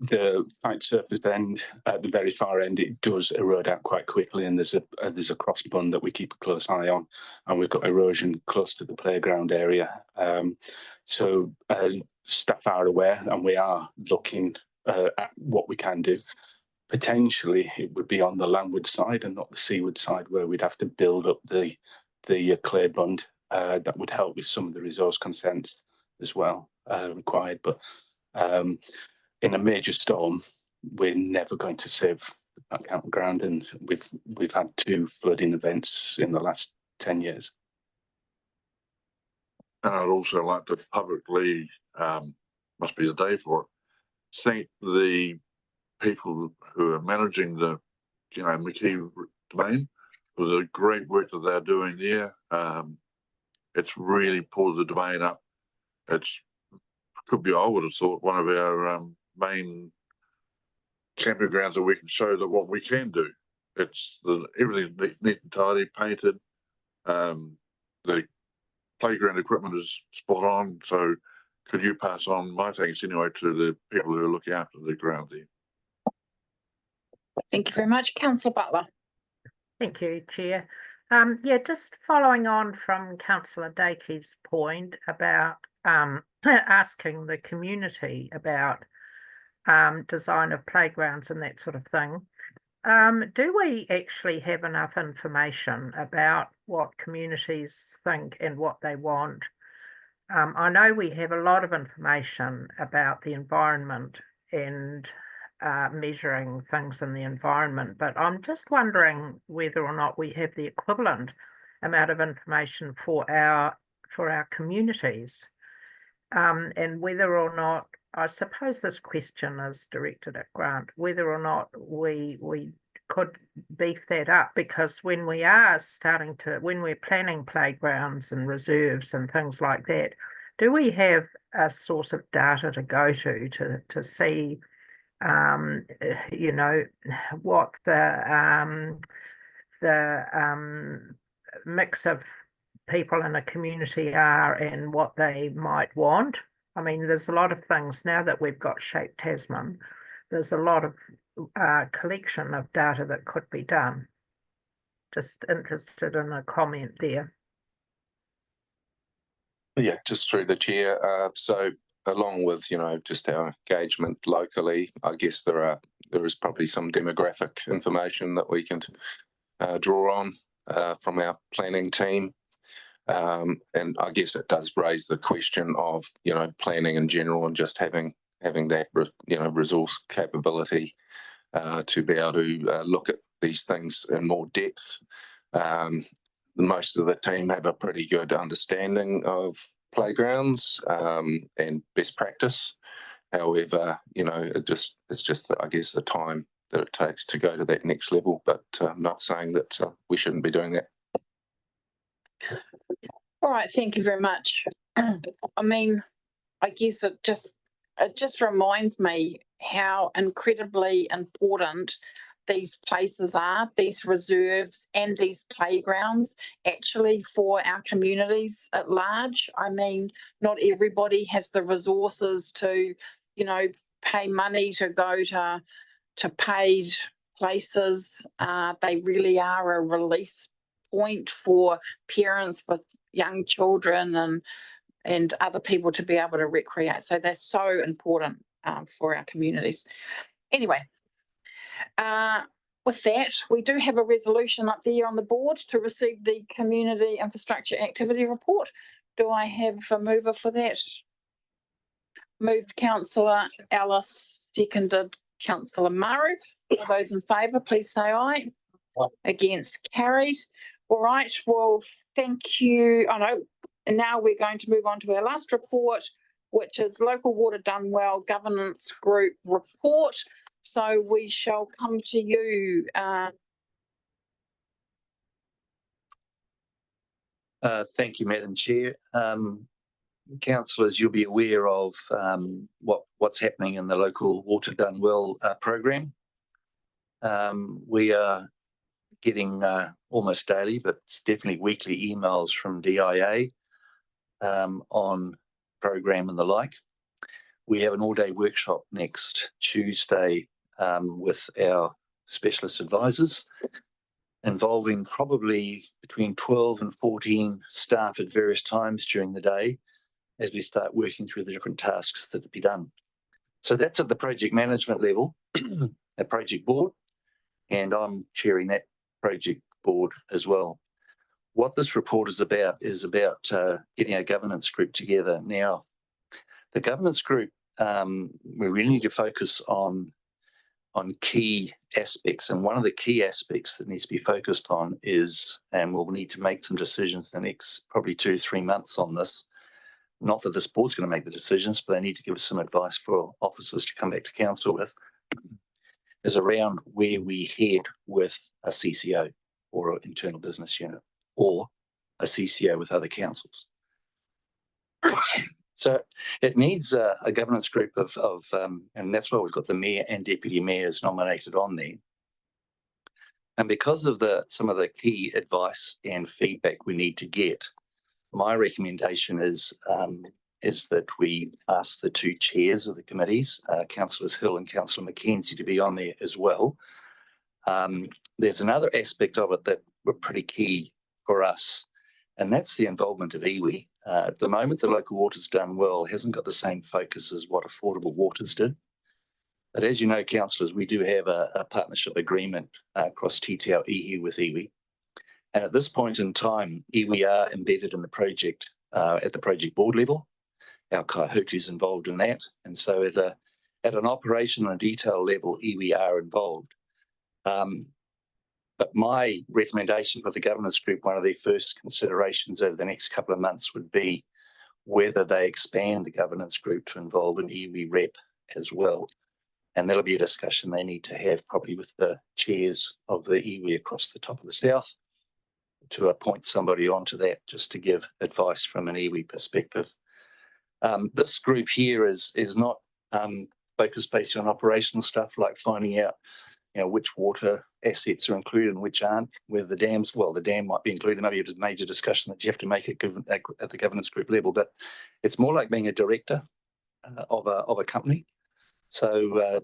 The tight surface end at the very far end, it does erode out quite quickly, and there's a cross bund that we keep a close eye on, and we've got erosion close to the playground area. So staff are aware, and we are looking at what we can do. Potentially, it would be on the landward side and not the seaward side, where we'd have to build up the clay bund. That would help with some of the resource consents as well required. But in a major storm, we're never going to save that campground, and we've had 2 flooding events in the last 10 years. And I'd also like to publicly, must be the day for it, thank the people who are managing the, McKee domain for the great work that they're doing there. It's really pulled the domain up. Could be, I would have thought, one of our main camping grounds that we can show that what we can do. Everything neat and tidy, painted. The playground equipment is spot on. So could you pass on my thanks anyway to the people who are looking after the ground there? Thank you very much. Councillor Butler. Thank you, Chair. Just following on from Councillor Dakey's point about asking the community about design of playgrounds and that sort of thing. Do we actually have enough information about what communities think and what they want? I know we have a lot of information about the environment and measuring things in the environment, but I'm just wondering whether or not we have the equivalent amount of information for our communities, and whether or not, I suppose this question is directed at Grant, whether or not we could beef that up, because when we're planning playgrounds and reserves and things like that, do we have a source of data to go to see what the mix of people in a community are and what they might want? I mean, there's a lot of things now that we've got Shape Tasman. There's a lot of collection of data that could be done. Just interested in a comment there. Yeah, just through the chair. So along with, just our engagement locally, I guess there is probably some demographic information that we can draw on from our planning team. And I guess it does raise the question of, planning in general and just having that, resource capability to be able to look at these things in more depth. Most of the team have a pretty good understanding of playgrounds and best practice. However, it's just, I guess, the time that it takes to go to that next level, but I'm not saying that we shouldn't be doing that. All right, thank you very much. I mean, I guess it just reminds me how incredibly important these places are, these reserves and these playgrounds actually for our communities at large. I mean, not everybody has the resources to, pay money to go to paid places. They really are a release point for parents with young children and other people to be able to recreate. So that's so important for our communities. Anyway, with that, we do have a resolution up there on the board to receive the Community Infrastructure Activity Report. Do I have a mover for that? Moved Councillor Ellis, seconded Councillor Maru. All those in favour, please say aye. Against, carried. All right, well, thank you. And now we're going to move on to our last report, which is Local Water Done Well Governance Group Report. So we shall come to you. Thank you, Madam Chair. Councillors, you'll be aware of what's happening in the Local Water Done Well program. We are getting almost daily, but it's definitely weekly emails from DIA on program and the like. We have an all-day workshop next Tuesday with our specialist advisors, involving probably between 12 and 14 staff at various times during the day as we start working through the different tasks that to be done. So that's at the project management level, a project board, and I'm chairing that project board as well. What this report is about getting a governance group together. Now, the governance group we really need to focus on key aspects. And one of the key aspects that needs to be focused on is, and we'll need to make some decisions the next probably 2 to 3 months on this. Not that this board's going to make the decisions, but they need to give us some advice for officers to come back to council with, is around where we head with a CCO or an internal business unit or a CCO with other councils. So it needs a governance group of and that's why we've got the mayor and deputy mayors nominated on there. And because of some of the key advice and feedback we need to get, my recommendation is that we ask the 2 chairs of the committees, Councillors Hill and Councillor McKenzie, to be on there as well. There's another aspect of it that were pretty key for us, and that's the involvement of iwi. At the moment, the Local Waters Done Well hasn't got the same focus as what Affordable Waters did. But as you know, councillors, we do have a partnership agreement across Te Te Ao Iwi with iwi. And at this point in time, iwi are embedded in the project at the project board level. Our kahutu is involved in that. And so at an operational and detail level, iwi are involved. But my recommendation for the governance group, one of their first considerations over the next couple of months would be whether they expand the governance group to involve an iwi rep as well. And that'll be a discussion they need to have probably with the chairs of the iwi across the top of the south to appoint somebody onto that just to give advice from an iwi perspective. This group here is not focused basically on operational stuff like finding out which water assets are included and which aren't, whether the dams, well, the dam might be included, maybe it's a major discussion that you have to make at the governance group level, but it's more like being a director of a company. So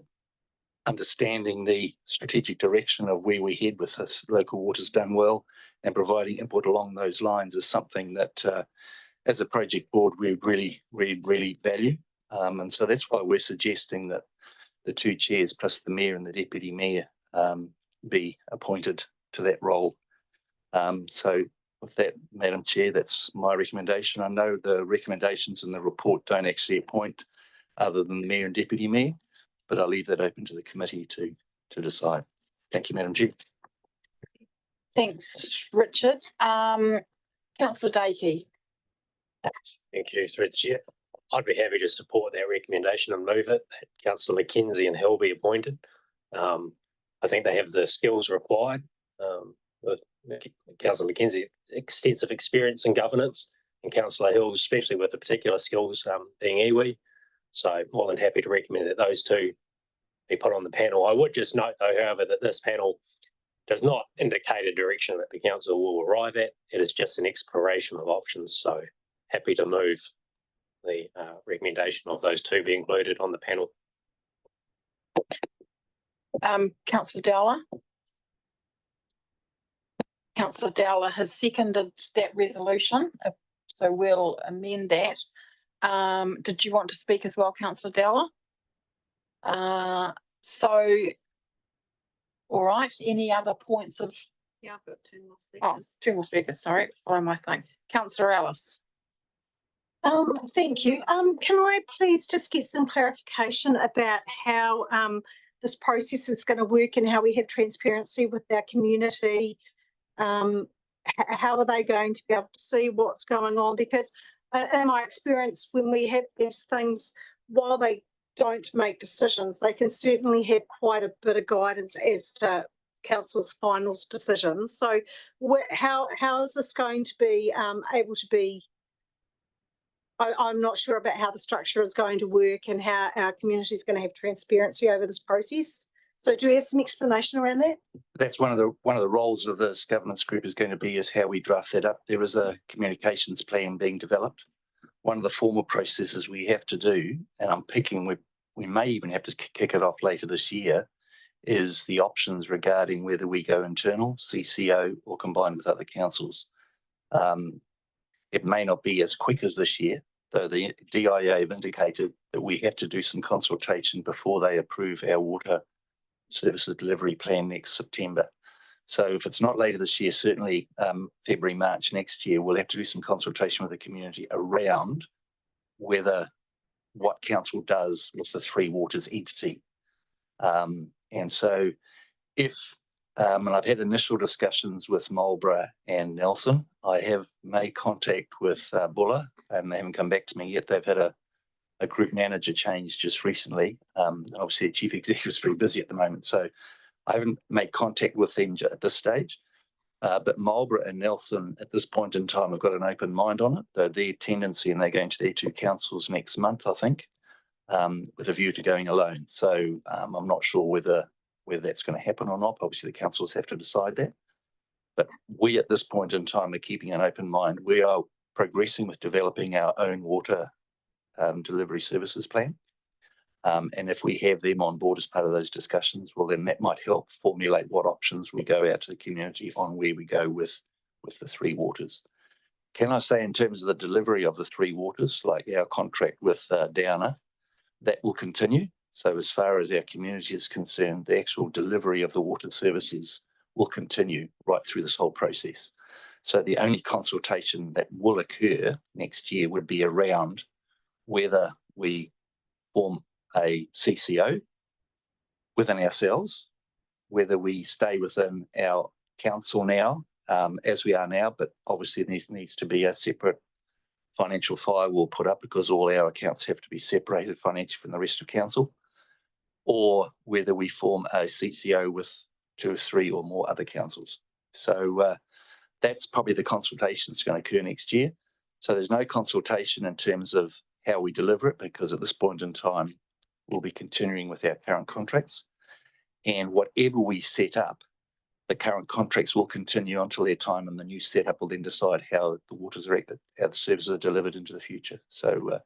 understanding the strategic direction of where we head with this Local Waters Done Well and providing input along those lines is something that as a project board we really value. And so that's why we're suggesting that the 2 chairs plus the mayor and the deputy mayor be appointed to that role. So with that, Madam Chair, that's my recommendation. I know the recommendations in the report don't actually appoint other than the mayor and deputy mayor, but I'll leave that open to the committee to decide. Thank you, Madam Chair. Thanks, Richard. Councillor Dakey. Thank you, through the chair. I'd be happy to support that recommendation and move it that Councillor McKenzie and Hill be appointed. I think they have the skills required. With Councillor McKenzie, extensive experience in governance, and Councillor Hill, especially with the particular skills being iwi. So more than happy to recommend that those 2 be put on the panel. I would just note, though, however, that this panel does not indicate a direction that the council will arrive at. It is just an exploration of options. So happy to move the recommendation of those 2 be included on the panel. Councillor Dowler. Councillor Dowler has seconded that resolution, so we'll amend that. Did you want to speak as well, Councillor Dowler? All right, any other points of? Yeah, I've got 2 more speakers. Oh, 2 more speakers, sorry, follow my thing. Councillor Ellis. Thank you. Can I please just get some clarification about how this process is going to work and how we have transparency with our community? How are they going to be able to see what's going on? Because in my experience, when we have these things, while they don't make decisions, they can certainly have quite a bit of guidance as to council's final decisions. So how is this going to be able to be? I'm not sure about how the structure is going to work and how our community is going to have transparency over this process. So do we have some explanation around that? That's one of the roles of this governance group is going to be is how we draft that up. There is a communications plan being developed. One of the formal processes we have to do, and I'm picking, we may even have to kick it off later this year, is the options regarding whether we go internal, CCO, or combined with other councils. It may not be as quick as this year, though the DIA have indicated that we have to do some consultation before they approve our water services delivery plan next September. So if it's not later this year, certainly February, March next year, we'll have to do some consultation with the community around whether what council does with the Three Waters entity. And so and I've had initial discussions with Marlborough and Nelson. I have made contact with Buller, and they haven't come back to me yet. They've had a group manager change just recently. And obviously the chief executive is very busy at the moment, so I haven't made contact with them at this stage. But Marlborough and Nelson at this point in time have got an open mind on it. Their tendency, and they're going to their two councils next month, I think, with a view to going alone. So I'm not sure whether that's going to happen or not. Obviously, the councils have to decide that. But we, at this point in time, are keeping an open mind. We are progressing with developing our own water delivery services plan. And if we have them on board as part of those discussions, well, then that might help formulate what options we go out to the community on where we go with the Three Waters. Can I say in terms of the delivery of the Three Waters, like our contract with Downer, that will continue. So as far as our community is concerned, the actual delivery of the water services will continue right through this whole process. So the only consultation that will occur next year would be around whether we form a CCO within ourselves, whether we stay within our council now, as we are now, but obviously there needs to be a separate financial firewall put up because all our accounts have to be separated financially from the rest of council, or whether we form a CCO with 2 or 3 or more other councils. So that's probably the consultation that's going to occur next year. So there's no consultation in terms of how we deliver it, because at this point in time, we'll be continuing with our current contracts. And whatever we set up, the current contracts will continue until their time, and the new setup will then decide how the waters are acted, how the services are delivered into the future. So,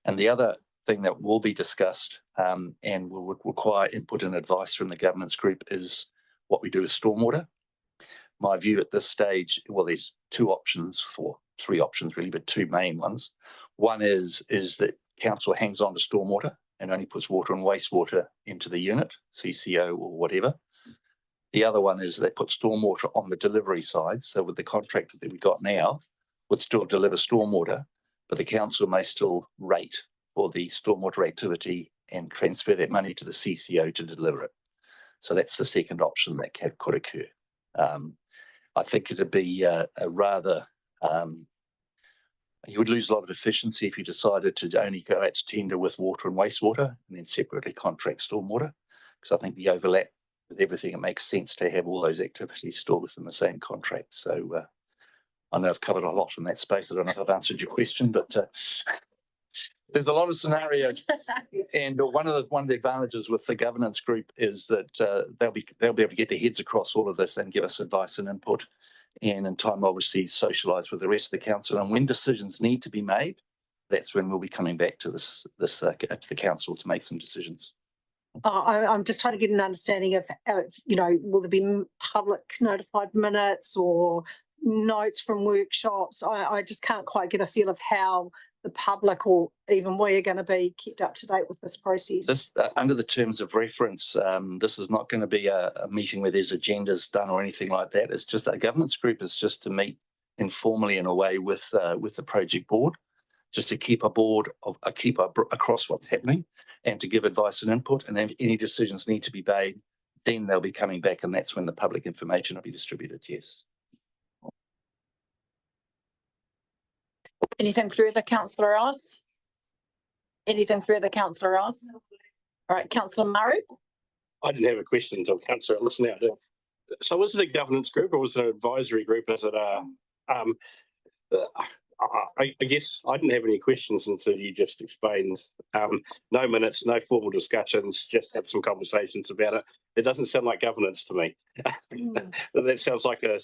and the other thing that will be discussed and will require input and advice from the governance group is what we do with stormwater. My view at this stage, well, there's 2 options, or 3 options really, but 2 main ones. One is that council hangs on to stormwater and only puts water and wastewater into the unit, CCO or whatever. The other one is they put stormwater on the delivery side. So with the contractor that we got now, would still deliver stormwater, but the council may still rate for the stormwater activity and transfer that money to the CCO to deliver it. So that's the second option that could occur. I think it'd be a rather, you would lose a lot of efficiency if you decided to only go out to tender with water and wastewater and then separately contract stormwater, because I think the overlap with everything, it makes sense to have all those activities stored within the same contract. So I know I've covered a lot in that space. I don't know if I've answered your question, but there's a lot of scenarios. And one of the advantages with the governance group is that they'll be able to get their heads across all of this and give us advice and input, and in time obviously socialise with the rest of the council. And when decisions need to be made, that's when we'll be coming back to to the council to make some decisions. I'm just trying to get an understanding of, will there be public notified minutes or notes from workshops? I just can't quite get a feel of how the public or even we are going to be kept up to date with this process. This, under the terms of reference, this is not going to be a meeting where there's agendas done or anything like that. It's just a governance group is just to meet informally in a way with the project board, just to keep across what's happening and to give advice and input. And if any decisions need to be made, then they'll be coming back, and that's when the public information will be distributed. Yes. Anything further, Councillor Ellis? Anything further, Councillor Ellis? All right, Councillor Murray. I didn't have a question until Councillor Ellis now did. So was it a governance group or was it an advisory group? Is it I guess I didn't have any questions until you just explained. No minutes, no formal discussions, just have some conversations about it. It doesn't sound like governance to me. That sounds like a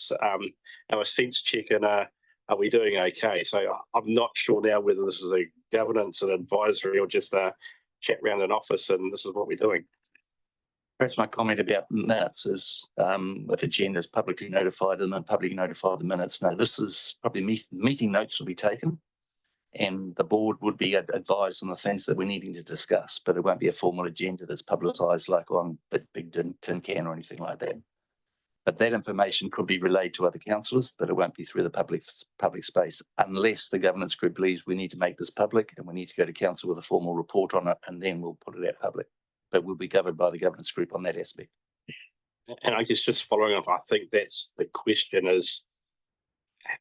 sense check and are we doing okay? So I'm not sure now whether this is a governance and advisory or just a chat around an office and this is what we're doing. Perhaps my comment about minutes is with agendas publicly notified and then publicly notify the minutes. No, this is probably meeting notes will be taken and the board would be advised on the things that we're needing to discuss, but it won't be a formal agenda that's publicised like on Big Tin Can or anything like that. But that information could be relayed to other councillors, but it won't be through the public space unless the governance group believes we need to make this public and we need to go to council with a formal report on it, and then we'll put it out public. But we'll be governed by the governance group on that aspect. And I guess just following up, I think that's the question is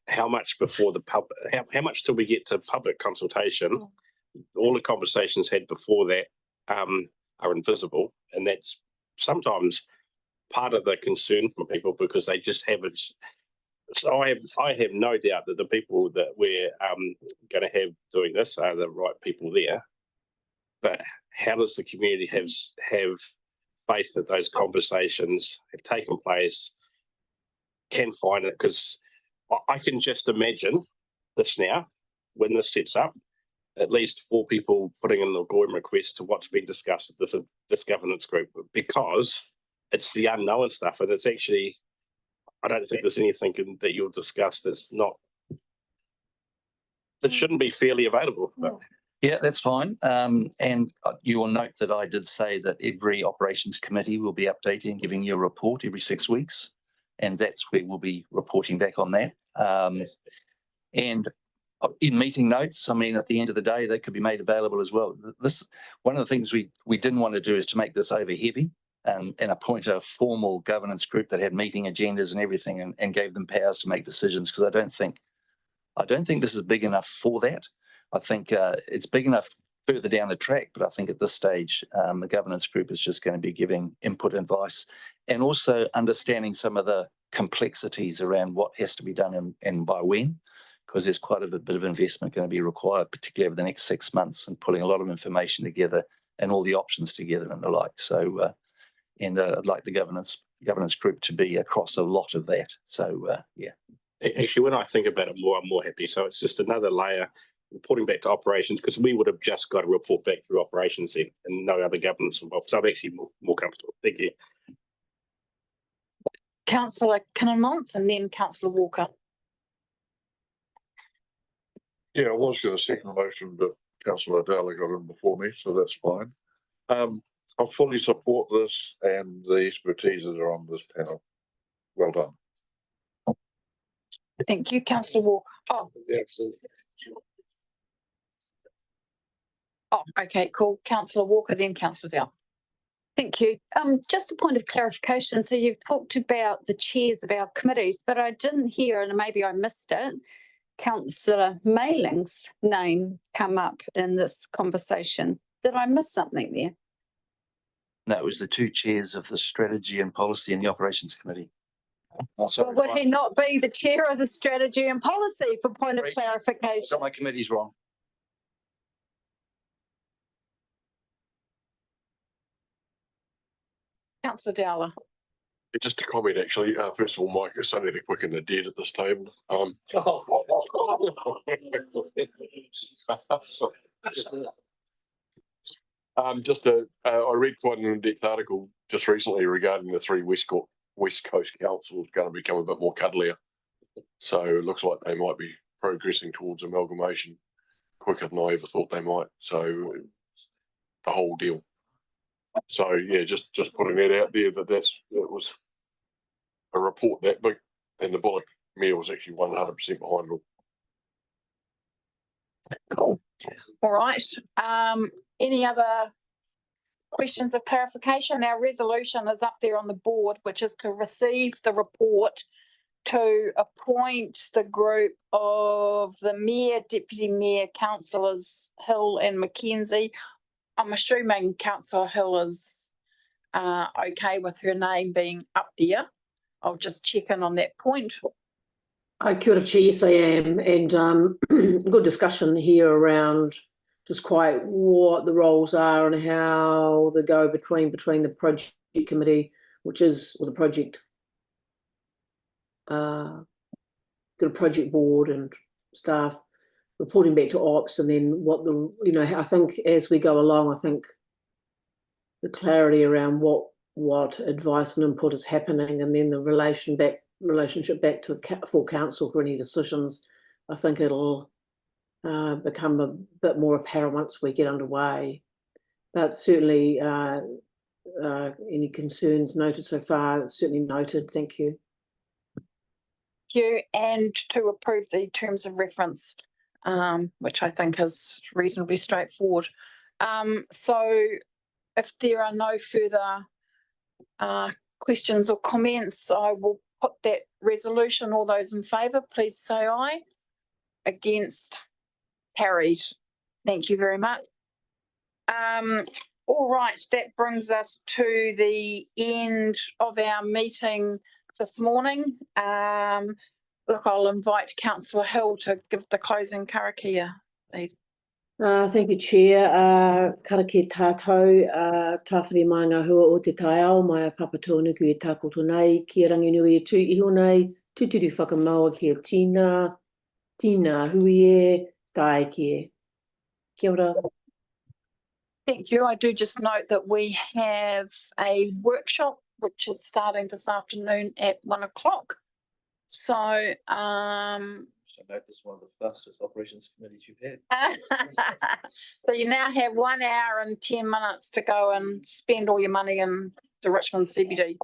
how much before the public, how much till we get to public consultation? All the conversations had before that are invisible, and that's sometimes part of the concern from people because they just haven't. So I have no doubt that the people that we're going to have doing this are the right people there. But how does the community have faith that those conversations have taken place? Can find it, because I can just imagine this now when this sets up. At least 4 people putting in the GOIM request to what's been discussed at this governance group, because it's the unknown stuff, and it's actually, I don't think there's anything that you'll discuss that's not, that shouldn't be fairly available. But. Yeah, that's fine. And you will note that I did say that every operations committee will be updating and giving you a report every 6 weeks, and that's where we'll be reporting back on that. And in meeting notes, I mean, at the end of the day, they could be made available as well. One of the things we didn't want to do is to make this over heavy and appoint a formal governance group that had meeting agendas and everything and gave them powers to make decisions, because I don't think this is big enough for that. I think it's big enough further down the track, but I think at this stage, the governance group is just going to be giving input and advice, and also understanding some of the complexities around what has to be done and by when, because there's quite a bit of investment going to be required, particularly over the next 6 months, and pulling a lot of information together and all the options together and the like. So, I'd like the governance group to be across a lot of that. So, yeah. Actually, when I think about it more, I'm more happy. So it's just another layer reporting back to operations, because we would have just got to report back through operations then, and no other governance involved. So I'm actually more comfortable. Thank you. Councillor Kinnermont and then Councillor Walker. Yeah, I was going to second the motion, but Councillor Adela got in before me, so that's fine. I fully support this and the expertise that are on this panel. Well done. Thank you, Councillor Walker. Okay, cool. Councillor Walker, then Councillor Dowell. Thank you. Just a point of clarification. So you've talked about the chairs of our committees, but I didn't hear, and maybe I missed it, Councillor Mailing's name come up in this conversation. Did I miss something there? No, it was the 2 chairs of the strategy and policy and the operations committee. Well, would he not be the chair of the strategy and policy for point of clarification? Got my committees wrong. Councillor Dowler. Just a comment, actually. First of all, Mike, it's only the quick and the dead at this table. I read quite an in-depth article just recently regarding the 3 West Coast councils going to become a bit more cuddlier. So it looks like they might be progressing towards amalgamation quicker than I ever thought they might. So the whole deal. So yeah, just putting that out there that it was a report that big, and the Bullock Mayor was actually 100% behind it all. Cool. All right. Any other questions of clarification? Our resolution is up there on the board, which is to receive the report to appoint the group of the Mayor, Deputy Mayor, Councillors Hill and Mackenzie. I'm assuming Councillor Hill is okay with her name being up there. I'll just check in on that point. Kia ora, Chair. Yes, I am. And good discussion here around just quite what the roles are and how they go between the project committee, which is, or the project, the project board and staff reporting back to ops, and then what I think as we go along, I think the clarity around what advice and input is happening, and then the relationship back to full council for any decisions, I think it'll become a bit more apparent once we get underway. But certainly any concerns noted so far, certainly noted. Thank you. Thank you. And to approve the terms of reference, which I think is reasonably straightforward. So if there are no further questions or comments, I will put that resolution. All those in favour, please say aye. Against? Carried. Thank you very much. All right, that brings us to the end of our meeting this morning. Look, I'll invite Councillor Hill to give the closing karakia, please. Thank you, Chair. Karake tātou, tāwhiri mai ngā hua o te taiao, mai a papatonu ki e tākoto nei, ki e ranginui e tū iho nei, tūturu whakamaua ki e tīna hui e, tae ki e. Kia ora. Thank you. I do just note that we have a workshop which is starting this afternoon at 1 o'clock. So, So note this is one of the fastest operations committees you've had. so you now have 1 hour and 10 minutes to go and spend all your money in the Richmond CBD.